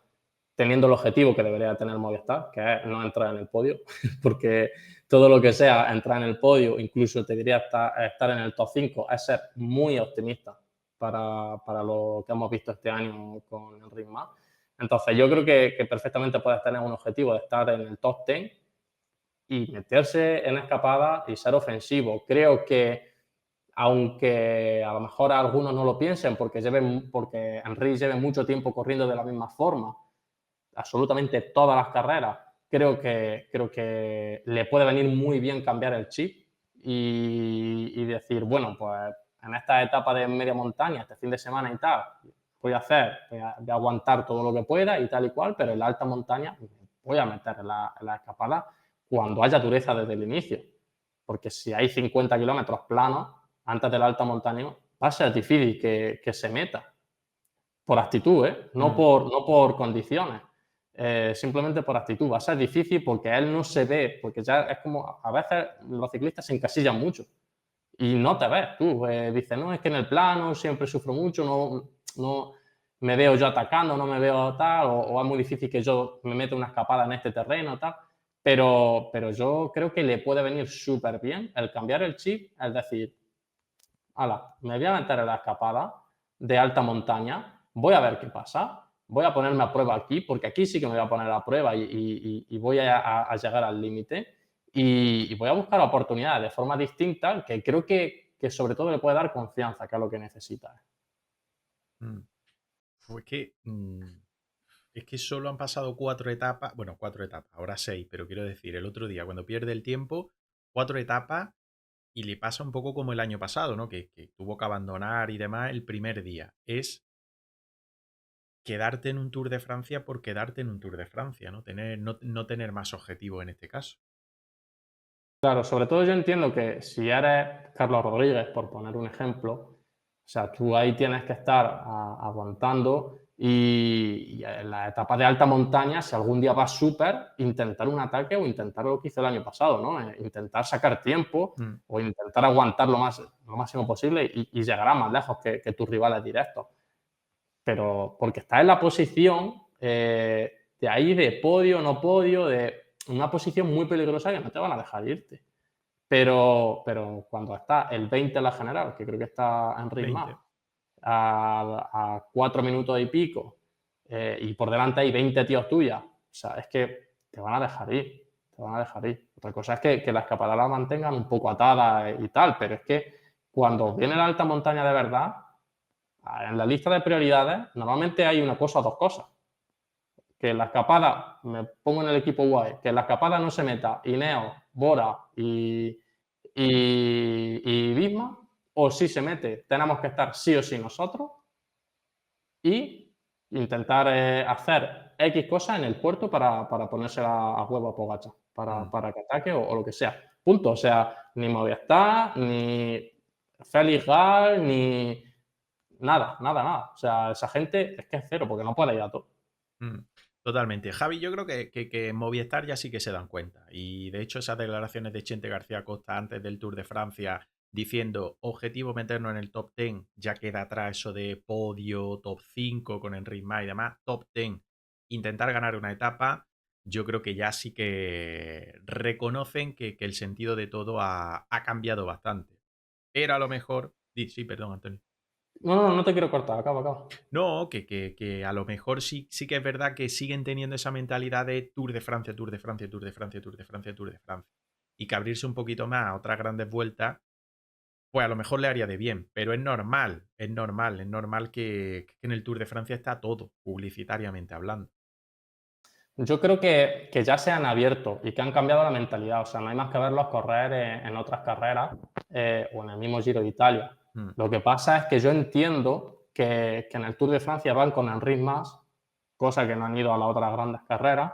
teniendo el objetivo que debería tener Movistar, que es no entrar en el podio, porque todo lo que sea entrar en el podio, incluso te diría estar en el top 5, es ser muy optimista para lo que hemos visto este año con Enric Mas. Entonces, yo creo que perfectamente puedes tener un objetivo de estar en el top 10 y meterse en escapada y ser ofensivo. Creo que, aunque a lo mejor algunos no lo piensen porque Henry lleve mucho tiempo corriendo de la misma forma, absolutamente todas las carreras, creo que le puede venir muy bien cambiar el chip y decir, bueno, pues en esta etapa de media montaña, este fin de semana y tal, voy a aguantar todo lo que pueda y tal y cual, pero en la alta montaña voy a meter en la escapada cuando haya dureza desde el inicio. Porque si hay 50 kilómetros planos antes de la alta montaña, va a ser difícil que se meta. Por actitud, ¿eh? Mm. No por condiciones. Simplemente por actitud. Va a ser difícil porque él no se ve, porque ya es como a veces los ciclistas se encasillan mucho y no te ves tú. Dices, no, es que en el plano siempre sufro mucho, no me veo yo atacando, no me veo tal, o es muy difícil que yo me meta una escapada en este terreno, tal. Pero yo creo que le puede venir súper bien el cambiar el chip, es decir, ala, me voy a meter en la escapada de alta montaña, voy a ver qué pasa, voy a ponerme a prueba aquí, porque aquí sí que me voy a poner a prueba y voy a llegar al límite y voy a buscar oportunidades de forma distinta que creo que sobre todo le puede dar confianza, que es lo que necesita. Mm. Fue que es que solo han pasado 4 etapas, bueno, 4 etapas, ahora 6, pero quiero decir, el otro día, cuando pierde el tiempo, 4 etapas, y le pasa un poco como el año pasado, ¿no? Que tuvo que abandonar y demás el primer día. Es quedarte en un Tour de Francia por quedarte en un Tour de Francia, ¿no? No tener más objetivo en este caso. Claro, sobre todo yo entiendo que si eres Carlos Rodríguez, por poner un ejemplo, o sea, tú ahí tienes que estar aguantando y en la etapa de alta montaña, si algún día vas súper, intentar un ataque o intentar lo que hizo el año pasado, ¿no? Intentar sacar tiempo Mm. o intentar aguantar lo máximo posible y llegará más lejos que tus rivales directos. Pero porque estás en la posición de ahí de podio, no podio, de una posición muy peligrosa que no te van a dejar irte. Pero cuando está el 20 en la general, que creo que está en ritmo 20. a 4 minutos y pico, y por delante hay 20 tíos tuyas, o sea, es que te van a dejar ir, te van a dejar ir. Otra cosa es que la escapada la mantengan un poco atada y tal, pero es que cuando viene la alta montaña de verdad, en la lista de prioridades normalmente hay una cosa o dos cosas. Que en la escapada, me pongo en el equipo guay, que en la escapada no se meta Ineo, Bora y Visma, o si se mete, tenemos que estar sí o sí nosotros, y intentar hacer X cosas en el puerto para ponérsela a huevo a Pogačar, Mm, para que ataque o lo que sea. Punto. O sea, ni Movistar, ni Félix Gal, ni nada, nada, nada. O sea, esa gente es que es cero, porque no puede ir a todo. mm. Totalmente. Javi, yo creo que en Movistar ya sí que se dan cuenta. Y de hecho, esas declaraciones de Chente García Costa antes del Tour de Francia diciendo objetivo meternos en el top 10, ya queda atrás eso de podio, top 5 con Enric Mas y demás, top 10, intentar ganar una etapa, yo creo que ya sí que reconocen que el sentido de todo ha cambiado bastante. Pero a lo mejor... Sí, sí, perdón, Antonio. No, no, no te quiero cortar, acaba, acaba. No, que a lo mejor sí que es verdad que siguen teniendo esa mentalidad de Tour de Francia, Tour de Francia, Tour de Francia, Tour de Francia, Tour de Francia. Y que abrirse un poquito más a otras grandes vueltas, pues a lo mejor le haría de bien. Pero es normal, es normal, es normal que en el Tour de Francia está todo, publicitariamente hablando. Yo creo que ya se han abierto y que han cambiado la mentalidad. O sea, no hay más que verlos correr en otras carreras o en el mismo Giro de Italia. Mm. Lo que pasa es que yo entiendo que en el Tour de Francia van con Enric Mas, cosa que no han ido a las otras grandes carreras,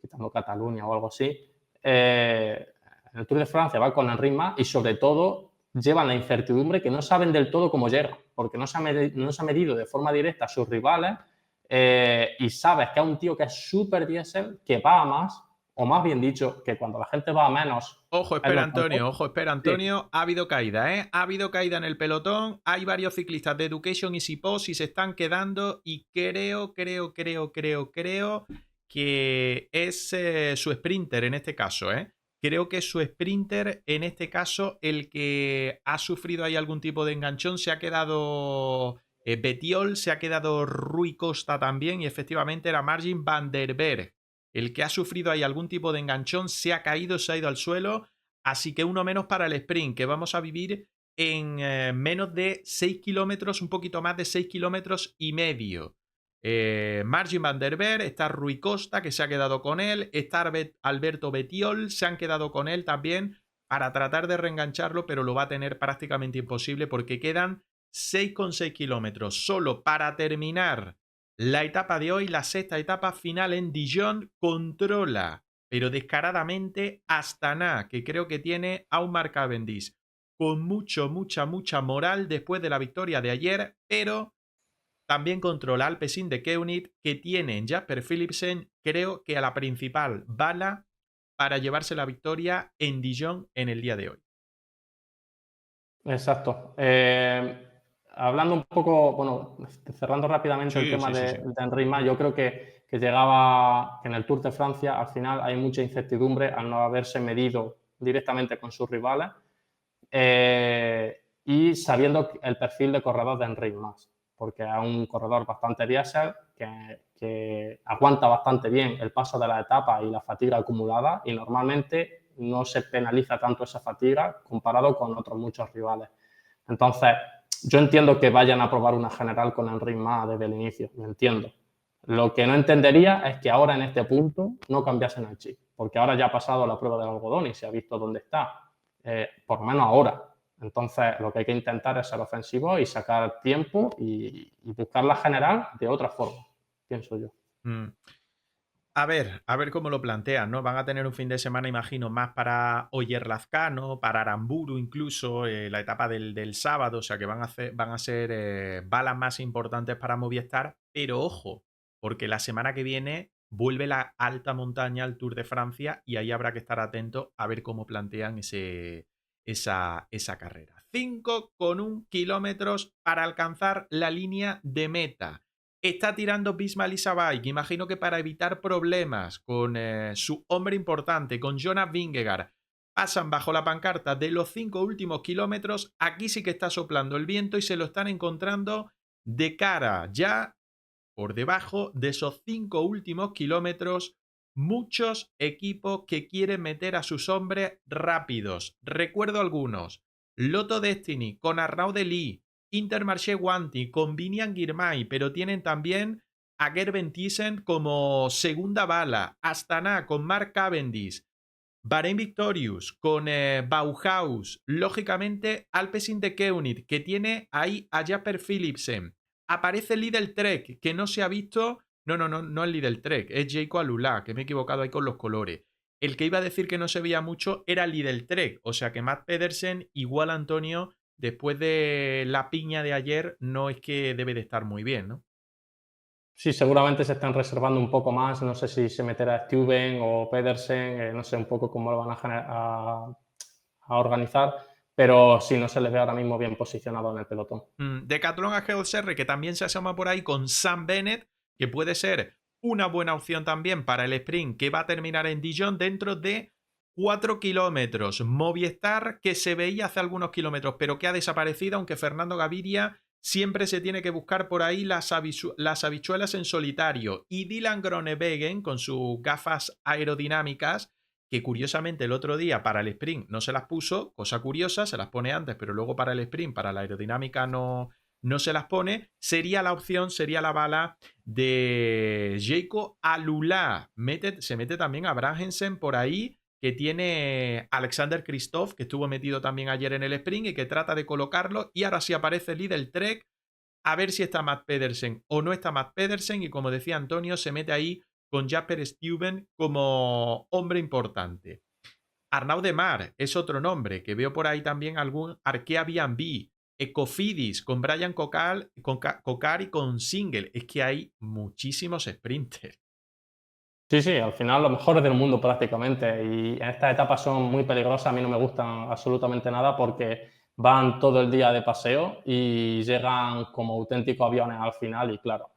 quitando Cataluña o algo así. En el Tour de Francia van con Enric Mas y sobre todo llevan la incertidumbre que no saben del todo cómo llega, porque no se ha medido de forma directa a sus rivales y sabes que es un tío que es súper diésel, que va a más, o más bien dicho, que cuando la gente va a menos Ojo, es espera, lo mejor. Antonio, ojo, espera, Sí, Antonio. Ha habido caída, ¿eh? Ha habido caída en el pelotón. Hay varios ciclistas de Education y Sipos y se están quedando. Y creo que es su sprinter en este caso, ¿eh? Creo que es su sprinter en este caso el que ha sufrido ahí algún tipo de enganchón. Se ha quedado Betiol, se ha quedado Rui Costa también. Y efectivamente era Margin van der Berg el que ha sufrido ahí algún tipo de enganchón, se ha caído, se ha ido al suelo. Así que uno menos para el sprint, que vamos a vivir en menos de 6 kilómetros, un poquito más de 6 kilómetros y medio. Margin van der Berg, está Rui Costa, que se ha quedado con él, está Alberto Betiol, se han quedado con él también para tratar de reengancharlo, pero lo va a tener prácticamente imposible porque quedan 6,6 kilómetros solo para terminar la etapa de hoy, la sexta etapa final en Dijon, controla, pero descaradamente, Astana, que creo que tiene a un Mark Cavendish con mucha moral después de la victoria de ayer, pero también controla Alpecin de Keunit, que tiene en Jasper Philipsen, creo que a la principal bala para llevarse la victoria en Dijon en el día de hoy. exacto. Hablando un poco, bueno, cerrando rápidamente el Sí, tema sí, sí, sí. de Enric Mas, yo creo que llegaba, que en el Tour de Francia al final hay mucha incertidumbre al no haberse medido directamente con sus rivales y sabiendo el perfil de corredor de Enric Mas, porque es un corredor bastante diésel que aguanta bastante bien el paso de la etapa y la fatiga acumulada y normalmente no se penaliza tanto esa fatiga comparado con otros muchos rivales. Entonces, yo entiendo que vayan a probar una general con Enric Mas desde el inicio, lo entiendo. Lo que no entendería es que ahora en este punto no cambiasen el chip, porque ahora ya ha pasado la prueba del algodón y se ha visto dónde está, por lo menos ahora. Entonces, lo que hay que intentar es ser ofensivo y sacar tiempo y buscar la general de otra forma, pienso yo. Mm. A ver cómo lo plantean, ¿no? Van a tener un fin de semana, imagino, más para Oyer-Lazcano, para Aramburu incluso, la etapa del sábado, o sea que van a ser balas más importantes para Movistar, pero ojo, porque la semana que viene vuelve la alta montaña al Tour de Francia y ahí habrá que estar atento a ver cómo plantean esa carrera. 5,1 kilómetros para alcanzar la línea de meta. Está tirando Bisma Bike, imagino que para evitar problemas con su hombre importante, con Jonas Vingegaard. Pasan bajo la pancarta de los 5 últimos kilómetros. Aquí sí que está soplando el viento y se lo están encontrando de cara, ya por debajo de esos 5 últimos kilómetros. Muchos equipos que quieren meter a sus hombres rápidos. Recuerdo algunos. Lotto Destiny con Arnaud Delis, Intermarché Wanty con Vinian Girmay, pero tienen también a Gerben Thyssen como segunda bala, Astana con Mark Cavendish, Bahrain Victorious con Bauhaus, lógicamente Alpecin de Keunit, que tiene ahí a Jasper Philipsen, Aparece Lidl Trek, que no se ha visto. No, no, no, no es Lidl Trek, es Jayco Alula, que me he equivocado ahí con los colores. El que iba a decir que no se veía mucho era Lidl Trek, o sea que Matt Pedersen, igual Antonio, después de la piña de ayer, no es que debe de estar muy bien, ¿no? Sí, seguramente se están reservando un poco más, no sé si se meterá Steuben o Pedersen, no sé un poco cómo lo van a organizar, pero sí, no se les ve ahora mismo bien posicionado en el pelotón. Decathlon a GOCR, que también se asoma por ahí con Sam Bennett, que puede ser una buena opción también para el sprint que va a terminar en Dijon dentro de 4 kilómetros. Movistar, que se veía hace algunos kilómetros, pero que ha desaparecido, aunque Fernando Gaviria siempre se tiene que buscar por ahí las habichuelas en solitario. Y Dylan Groenewegen, con sus gafas aerodinámicas, que curiosamente el otro día para el sprint no se las puso, cosa curiosa, se las pone antes, pero luego para el sprint, para la aerodinámica no se las pone, sería la opción, sería la bala de Jayco Alula. Se mete también a Brangensen por ahí, que tiene Alexander Kristoff, que estuvo metido también ayer en el sprint y que trata de colocarlo, y ahora sí aparece el líder Trek, a ver si está Matt Pedersen o no está Matt Pedersen, y como decía Antonio, se mete ahí con Jasper Stuyven como hombre importante. Arnaud de Mar es otro nombre, que veo por ahí también algún Arkea B&B, Ecofidis, con Brian Cocal, Cocar y con Single. Es que hay muchísimos sprinters. Sí, sí, al final los mejores del mundo prácticamente y en estas etapas son muy peligrosas, a mí no me gustan absolutamente nada porque van todo el día de paseo y llegan como auténticos aviones al final y claro,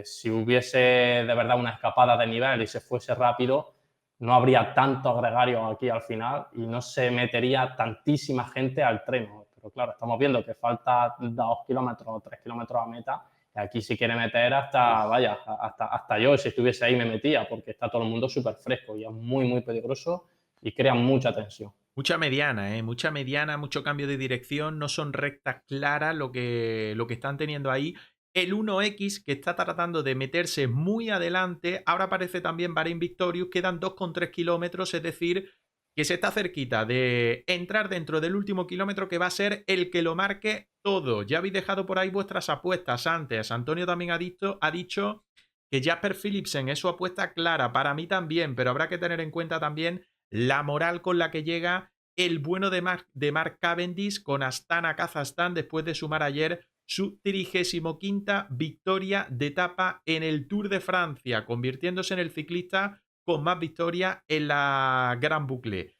si hubiese de verdad una escapada de nivel y se fuese rápido, no habría tanto gregario aquí al final y no se metería tantísima gente al tren. Pero claro, estamos viendo que falta 2 kilómetros o 3 kilómetros a meta. Aquí si quiere meter hasta, vaya, hasta yo, si estuviese ahí me metía, porque está todo el mundo súper fresco y es muy, muy peligroso y crea mucha tensión. Mucha mediana, mucha mediana, mucho cambio de dirección, no son rectas claras lo que están teniendo ahí. El 1X, que está tratando de meterse muy adelante, ahora aparece también Bahrein Victorious, quedan 2,3 kilómetros, es decir, que se está cerquita de entrar dentro del último kilómetro, que va a ser el que lo marque todo. Ya habéis dejado por ahí vuestras apuestas antes. Antonio también ha dicho que Jasper Philipsen es su apuesta clara, para mí también, pero habrá que tener en cuenta también la moral con la que llega el bueno de Mark Cavendish con Astana Kazajstán después de sumar ayer su 35ª victoria de etapa en el Tour de Francia, convirtiéndose en el ciclista con más victorias en la Gran Boucle.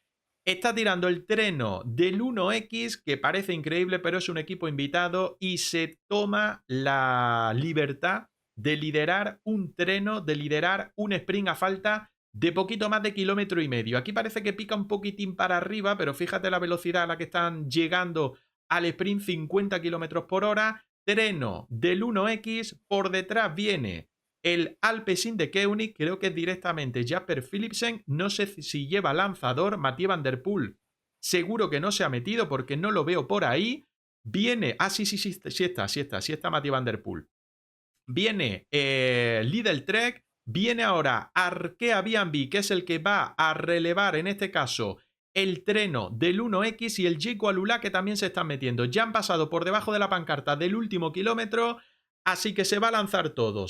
Está tirando el treno del 1X, que parece increíble, pero es un equipo invitado y se toma la libertad de liderar un treno, de liderar un sprint a falta de poquito más de 1,5 kilómetros. Aquí parece que pica un poquitín para arriba, pero fíjate la velocidad a la que están llegando al sprint, 50 kilómetros por hora. Treno del 1X, por detrás viene el Alpecin de Koenig, creo que es directamente Jasper Philipsen. No sé si lleva lanzador. Mathieu Van Der Poel seguro que no se ha metido porque no lo veo por ahí. Viene. Ah, sí está Mathieu Van Der Poel. Viene Lidl Trek. Viene ahora Arkea B&B, que es el que va a relevar en este caso el treno del 1X, y el Jayco Alula, que también se están metiendo. Ya han pasado por debajo de la pancarta del último kilómetro. Así que se va a lanzar todo,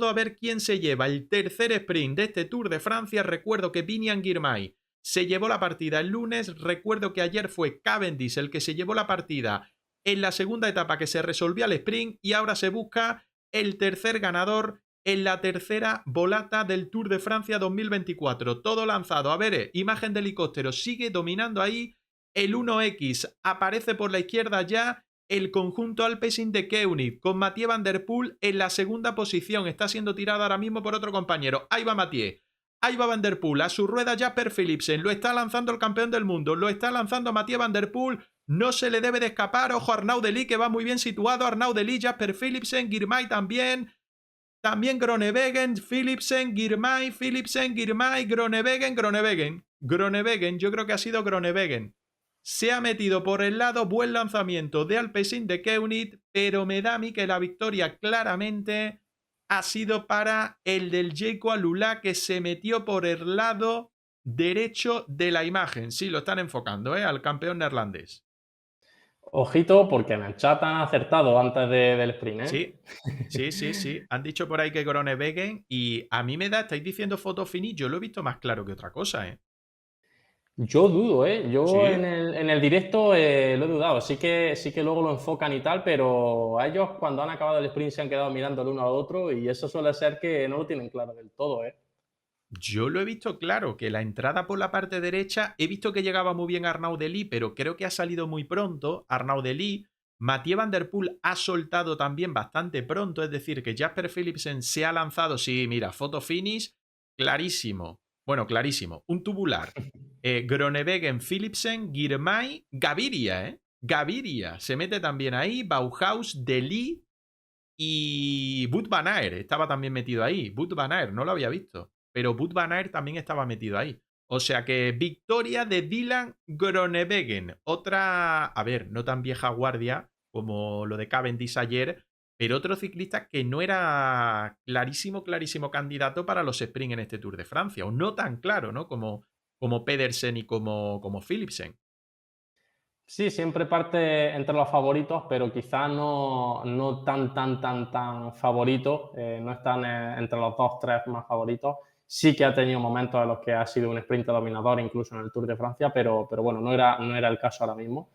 a ver quién se lleva el tercer sprint de este Tour de Francia. Recuerdo que Biniam Girmay se llevó la partida el lunes, recuerdo que ayer fue Cavendish el que se llevó la partida en la segunda etapa que se resolvía el sprint, y ahora se busca el tercer ganador en la tercera volata del Tour de Francia 2024. Todo lanzado, a ver, imagen de helicóptero, sigue dominando ahí el 1X, aparece por la izquierda ya el conjunto Alpecin de Koenig, con Mathieu Van Der Poel en la segunda posición. Está siendo tirado ahora mismo por otro compañero. Ahí va Mathieu. Ahí va Van Der Poel. A su rueda Jasper Philipsen. Lo está lanzando el campeón del mundo. Lo está lanzando Mathieu Van Der Poel. No se le debe de escapar. Ojo, Arnaud Delis, que va muy bien situado. Arnaud Delis, Jasper Philipsen, Girmay también. También Groenewegen, Philipsen, Girmay, Groenewegen. Groenewegen, yo creo que ha sido Groenewegen. Se ha metido por el lado, buen lanzamiento de Alpecin de Koenig, pero me da a mí que la victoria claramente ha sido para el del Jayco Alula, que se metió por el lado derecho de la imagen. Sí, lo están enfocando, al campeón neerlandés. Ojito, porque en el chat han acertado antes del sprint, ¿eh? Sí, sí, sí, sí. Han dicho por ahí que Groenewegen y a mí me da, estáis diciendo foto finish, yo lo he visto más claro que otra cosa, ¿eh? Yo dudo, ¿eh? Yo Sí. en el directo lo he dudado. Sí que luego lo enfocan y tal, pero a ellos cuando han acabado el sprint se han quedado mirando el uno al otro y eso suele ser que no lo tienen claro del todo, ¿eh? Yo lo he visto claro, que la entrada por la parte derecha, he visto que llegaba muy bien Arnaud Delis, pero creo que ha salido muy pronto Arnaud Delis. Mathieu Van Der Poel ha soltado también bastante pronto, es decir, que Jasper Philipsen se ha lanzado, sí, mira, foto finish, clarísimo. Bueno, clarísimo, un tubular. Groenewegen, Philipsen, Girmay, Gaviria, ¿eh? Gaviria se mete también ahí, Bauhaus, Delis y Wout van Aert estaba también metido ahí. Wout van Aert, no lo había visto. Pero Wout van Aert también estaba metido ahí. O sea que victoria de Dylan Groenewegen. Otra, a ver, no tan vieja guardia como lo de Cavendish ayer, pero otro ciclista que no era clarísimo, clarísimo candidato para los sprint en este Tour de Francia. O no tan claro, ¿no? Como Pedersen y como Philipsen. Sí, siempre parte entre los favoritos, pero quizá no tan favorito, no están entre los dos, tres más favoritos. Sí que ha tenido momentos en los que ha sido un sprint dominador, incluso en el Tour de Francia, pero bueno, no era el caso ahora mismo.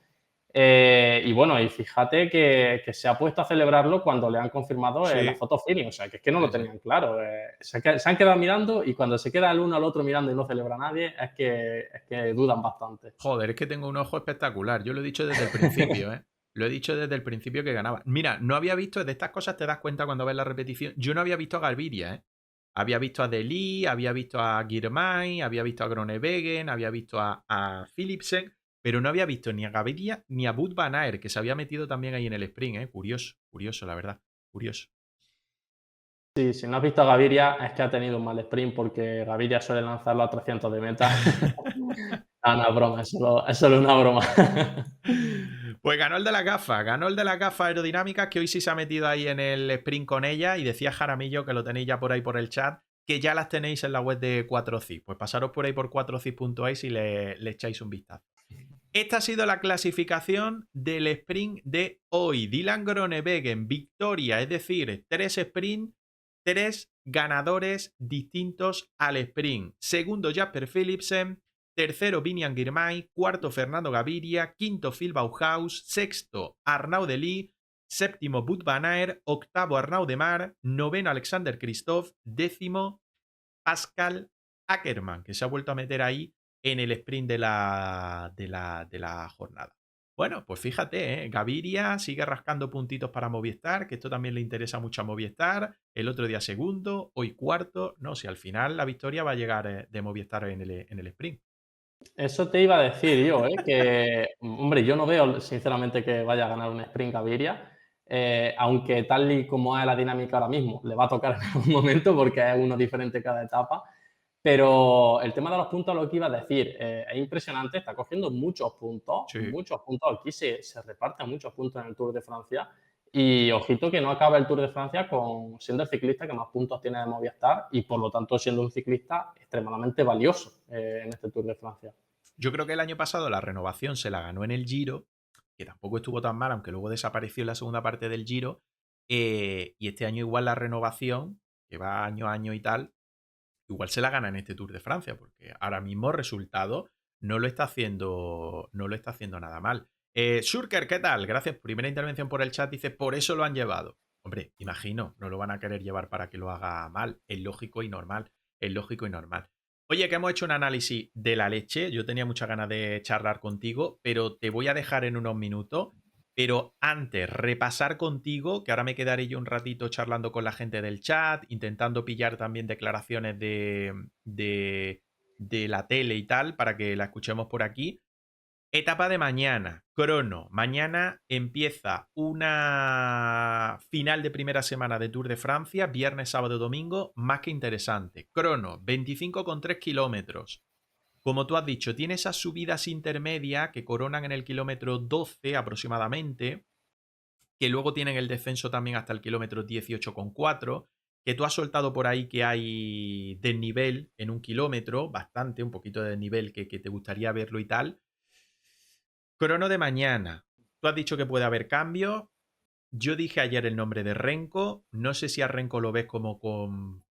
Y bueno, y fíjate que se ha puesto a celebrarlo cuando le han confirmado la Sí, foto finish, o sea, que es que no lo sí, sí. tenían claro. Se han quedado mirando y cuando se queda el uno al otro mirando y no celebra nadie, es que dudan bastante. Joder, es que tengo un ojo espectacular. Yo lo he dicho desde el principio, ¿eh? Lo he dicho desde el principio que ganaba. Mira, no había visto, de estas cosas te das cuenta cuando ves la repetición. Yo no había visto a Gaviria, ¿eh? Había visto a Deli, había visto a Girmay, había visto a Groenewegen, había visto a Philipsen, pero no había visto ni a Gaviria ni a Wout van Aert, que se había metido también ahí en el sprint, ¿eh? Curioso, curioso, la verdad. Curioso. Sí, si no has visto a Gaviria es que ha tenido un mal sprint porque Gaviria suele lanzarlo a 300 de meta. No, no, es broma, es solo una broma. Pues ganó el de la gafa, ganó el de las gafas aerodinámicas, que hoy sí se ha metido ahí en el sprint con ella. Y decía Jaramillo, que lo tenéis ya por ahí por el chat, que ya las tenéis en la web de 4CIS. Pues pasaros por ahí por 4CIS.es y le echáis un vistazo. Esta ha sido la clasificación del sprint de hoy. Dylan Groenewegen, victoria, es decir, 3 sprints, 3 ganadores distintos al sprint. Segundo, Jasper Philipsen. Tercero, Vinian Girmay. Cuarto, Fernando Gaviria. Quinto, Phil Bauhaus. Sexto, Arnaud Delis. Séptimo, Wout van Aert. Octavo, Arnaud Demar. Noveno, Alexander Kristoff. Décimo, Pascal Ackermann, que se ha vuelto a meter ahí en el sprint de la jornada. Bueno, pues fíjate, Gaviria sigue rascando puntitos para Movistar, que esto también le interesa mucho a Movistar. El otro día segundo, hoy cuarto. No, si al final la victoria va a llegar de Movistar en el sprint. Eso te iba a decir yo, que, hombre, yo no veo sinceramente que vaya a ganar un sprint Gaviria, aunque tal y como es la dinámica ahora mismo, le va a tocar en algún momento porque es uno diferente cada etapa. Pero el tema de los puntos, lo que iba a decir, es impresionante, está cogiendo Sí. muchos puntos. Aquí se reparten muchos puntos en el Tour de Francia. Y ojito que no acaba el Tour de Francia siendo el ciclista que más puntos tiene de Movistar y por lo tanto siendo un ciclista extremadamente valioso en este Tour de Francia. Yo creo que el año pasado la renovación se la ganó en el Giro, que tampoco estuvo tan mal, aunque luego desapareció en la segunda parte del Giro. Y este año igual la renovación, que va año a año y tal, igual se la gana en este Tour de Francia, porque ahora mismo resultado no lo está haciendo nada mal. Shurker, ¿qué tal? Gracias. Primera intervención por el chat. Dice, por eso lo han llevado. Hombre, imagino, no lo van a querer llevar para que lo haga mal. Es lógico y normal. Es lógico y normal. Oye, que hemos hecho un análisis de la leche. Yo tenía muchas ganas de charlar contigo, pero te voy a dejar en unos minutos. Pero antes, repasar contigo, que ahora me quedaré yo un ratito charlando con la gente del chat, intentando pillar también declaraciones de la tele y tal, para que la escuchemos por aquí. Etapa de mañana, crono. Mañana empieza una final de primera semana de Tour de Francia, viernes, sábado, domingo, más que interesante. Crono, 25,3 kilómetros. Como tú has dicho, tiene esas subidas intermedias que coronan en el kilómetro 12 aproximadamente, que luego tienen el descenso también hasta el kilómetro 18,4, que tú has soltado por ahí que hay desnivel en un kilómetro, bastante, un poquito de desnivel que te gustaría verlo y tal. Crono de mañana. Tú has dicho que puede haber cambios. Yo dije ayer el nombre de Renko. No sé si a Renko lo ves como con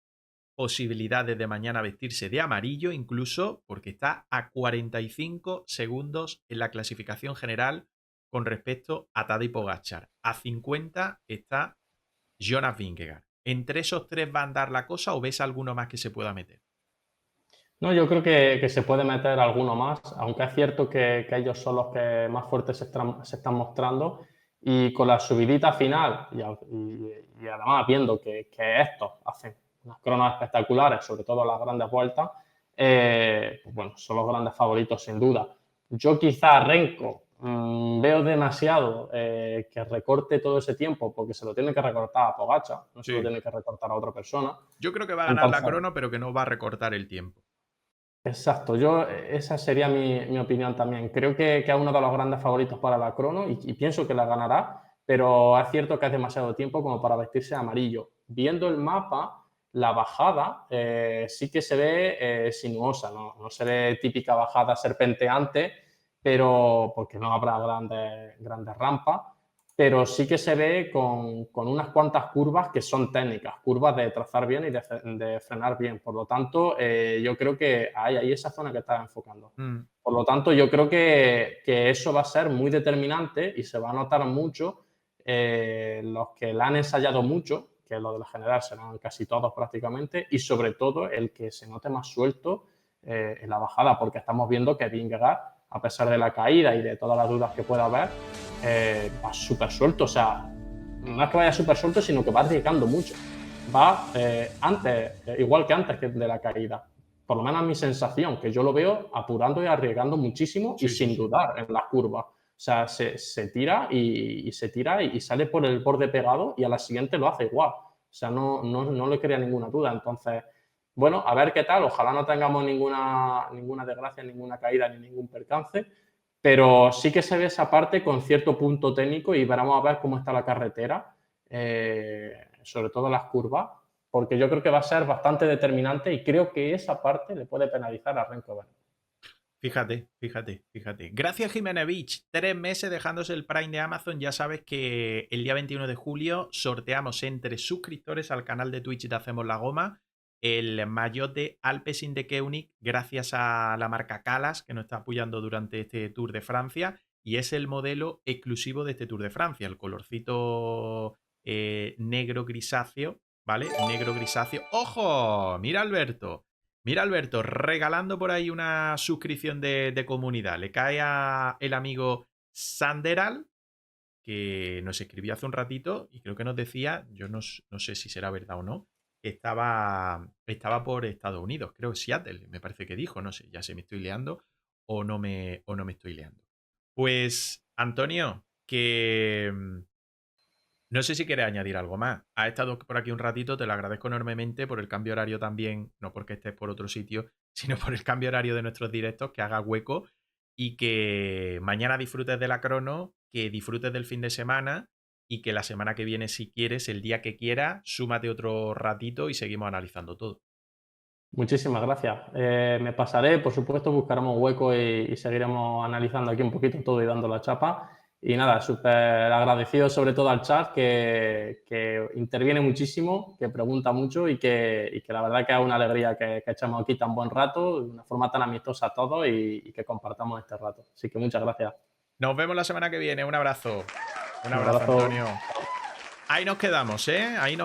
posibilidades de mañana vestirse de amarillo, incluso porque está a 45 segundos en la clasificación general con respecto a Tadej Pogačar. A 50 está Jonas Vingegaard. ¿Entre esos tres va a andar la cosa o ves alguno más que se pueda meter? No, yo creo que se puede meter alguno más, aunque es cierto que ellos son los que más fuertes se están mostrando y con la subidita final y además viendo que estos hacen unas cronos espectaculares, sobre todo las grandes vueltas, pues bueno, son los grandes favoritos sin duda. Yo quizá Renko veo demasiado que recorte todo ese tiempo porque se lo tiene que recortar a Pogačar, no se lo Sí. tiene que recortar a otra persona. Yo creo que va a ganar la Entonces, crono, pero que no va a recortar el tiempo. exacto, esa sería mi opinión también. Creo que es uno de los grandes favoritos para la crono y pienso que la ganará, pero es cierto que es demasiado tiempo como para vestirse de amarillo. Viendo el mapa, la bajada sí que se ve sinuosa, no se ve típica bajada serpenteante, pero porque no habrá grandes rampas, pero sí que se ve con unas cuantas curvas que son técnicas, curvas de trazar bien y de frenar bien. Por lo tanto, yo creo que hay ahí esa zona que estás enfocando. Mm. Por lo tanto, yo creo que eso va a ser muy determinante y se va a notar mucho los que la han ensayado mucho, que lo del general serán casi todos prácticamente, y sobre todo el que se note más suelto en la bajada, porque estamos viendo que Vingegaard, a pesar de la caída y de todas las dudas que pueda haber, va súper suelto. O sea, no es que vaya súper suelto, sino que va arriesgando mucho. Va igual que antes que de la caída. Por lo menos mi sensación, que yo lo veo apurando y arriesgando muchísimo y Sí, sí, sin sí. dudar en las curvas. O sea, se tira y se tira y sale por el borde pegado y a la siguiente lo hace igual. O sea, no le crea ninguna duda. Entonces, bueno, a ver qué tal. Ojalá no tengamos ninguna desgracia, ninguna caída ni ningún percance, pero sí que se ve esa parte con cierto punto técnico y veremos a ver cómo está la carretera, sobre todo las curvas, porque yo creo que va a ser bastante determinante y creo que esa parte le puede penalizar a Renko. Fíjate, fíjate, fíjate. Gracias, Jimenevich. 3 meses dejándose el Prime de Amazon. Ya sabes que el día 21 de julio sorteamos entre suscriptores al canal de Twitch de Hacemos la Goma el maillot de Alpecin de Koenig gracias a la marca Calas que nos está apoyando durante este Tour de Francia y es el modelo exclusivo de este Tour de Francia. El colorcito negro grisáceo, ¿vale? Negro grisáceo. ¡Ojo! Mira, Alberto. Mira, Alberto, regalando por ahí una suscripción de comunidad. Le cae a el amigo Sanderal, que nos escribió hace un ratito y creo que nos decía, yo no sé si será verdad o no, que estaba por Estados Unidos, creo que Seattle, me parece que dijo, no sé, ya se me estoy liando o no me estoy liando. Pues, Antonio, que no sé si quieres añadir algo más. Has estado por aquí un ratito, te lo agradezco enormemente por el cambio horario también, no porque estés por otro sitio, sino por el cambio horario de nuestros directos, que haga hueco y que mañana disfrutes de la crono, que disfrutes del fin de semana y que la semana que viene, si quieres, el día que quieras, súmate otro ratito y seguimos analizando todo. Muchísimas gracias. Me pasaré, por supuesto, buscaremos hueco y seguiremos analizando aquí un poquito todo y dando la chapa. Y nada, súper agradecido sobre todo al chat que interviene muchísimo, que pregunta mucho y que la verdad que es una alegría que echemos aquí tan buen rato, de una forma tan amistosa a todos y que compartamos este rato. Así que muchas gracias. Nos vemos la semana que viene. Un abrazo. Un Un abrazo, abrazo. Antonio. Ahí nos quedamos, ¿eh? Ahí nos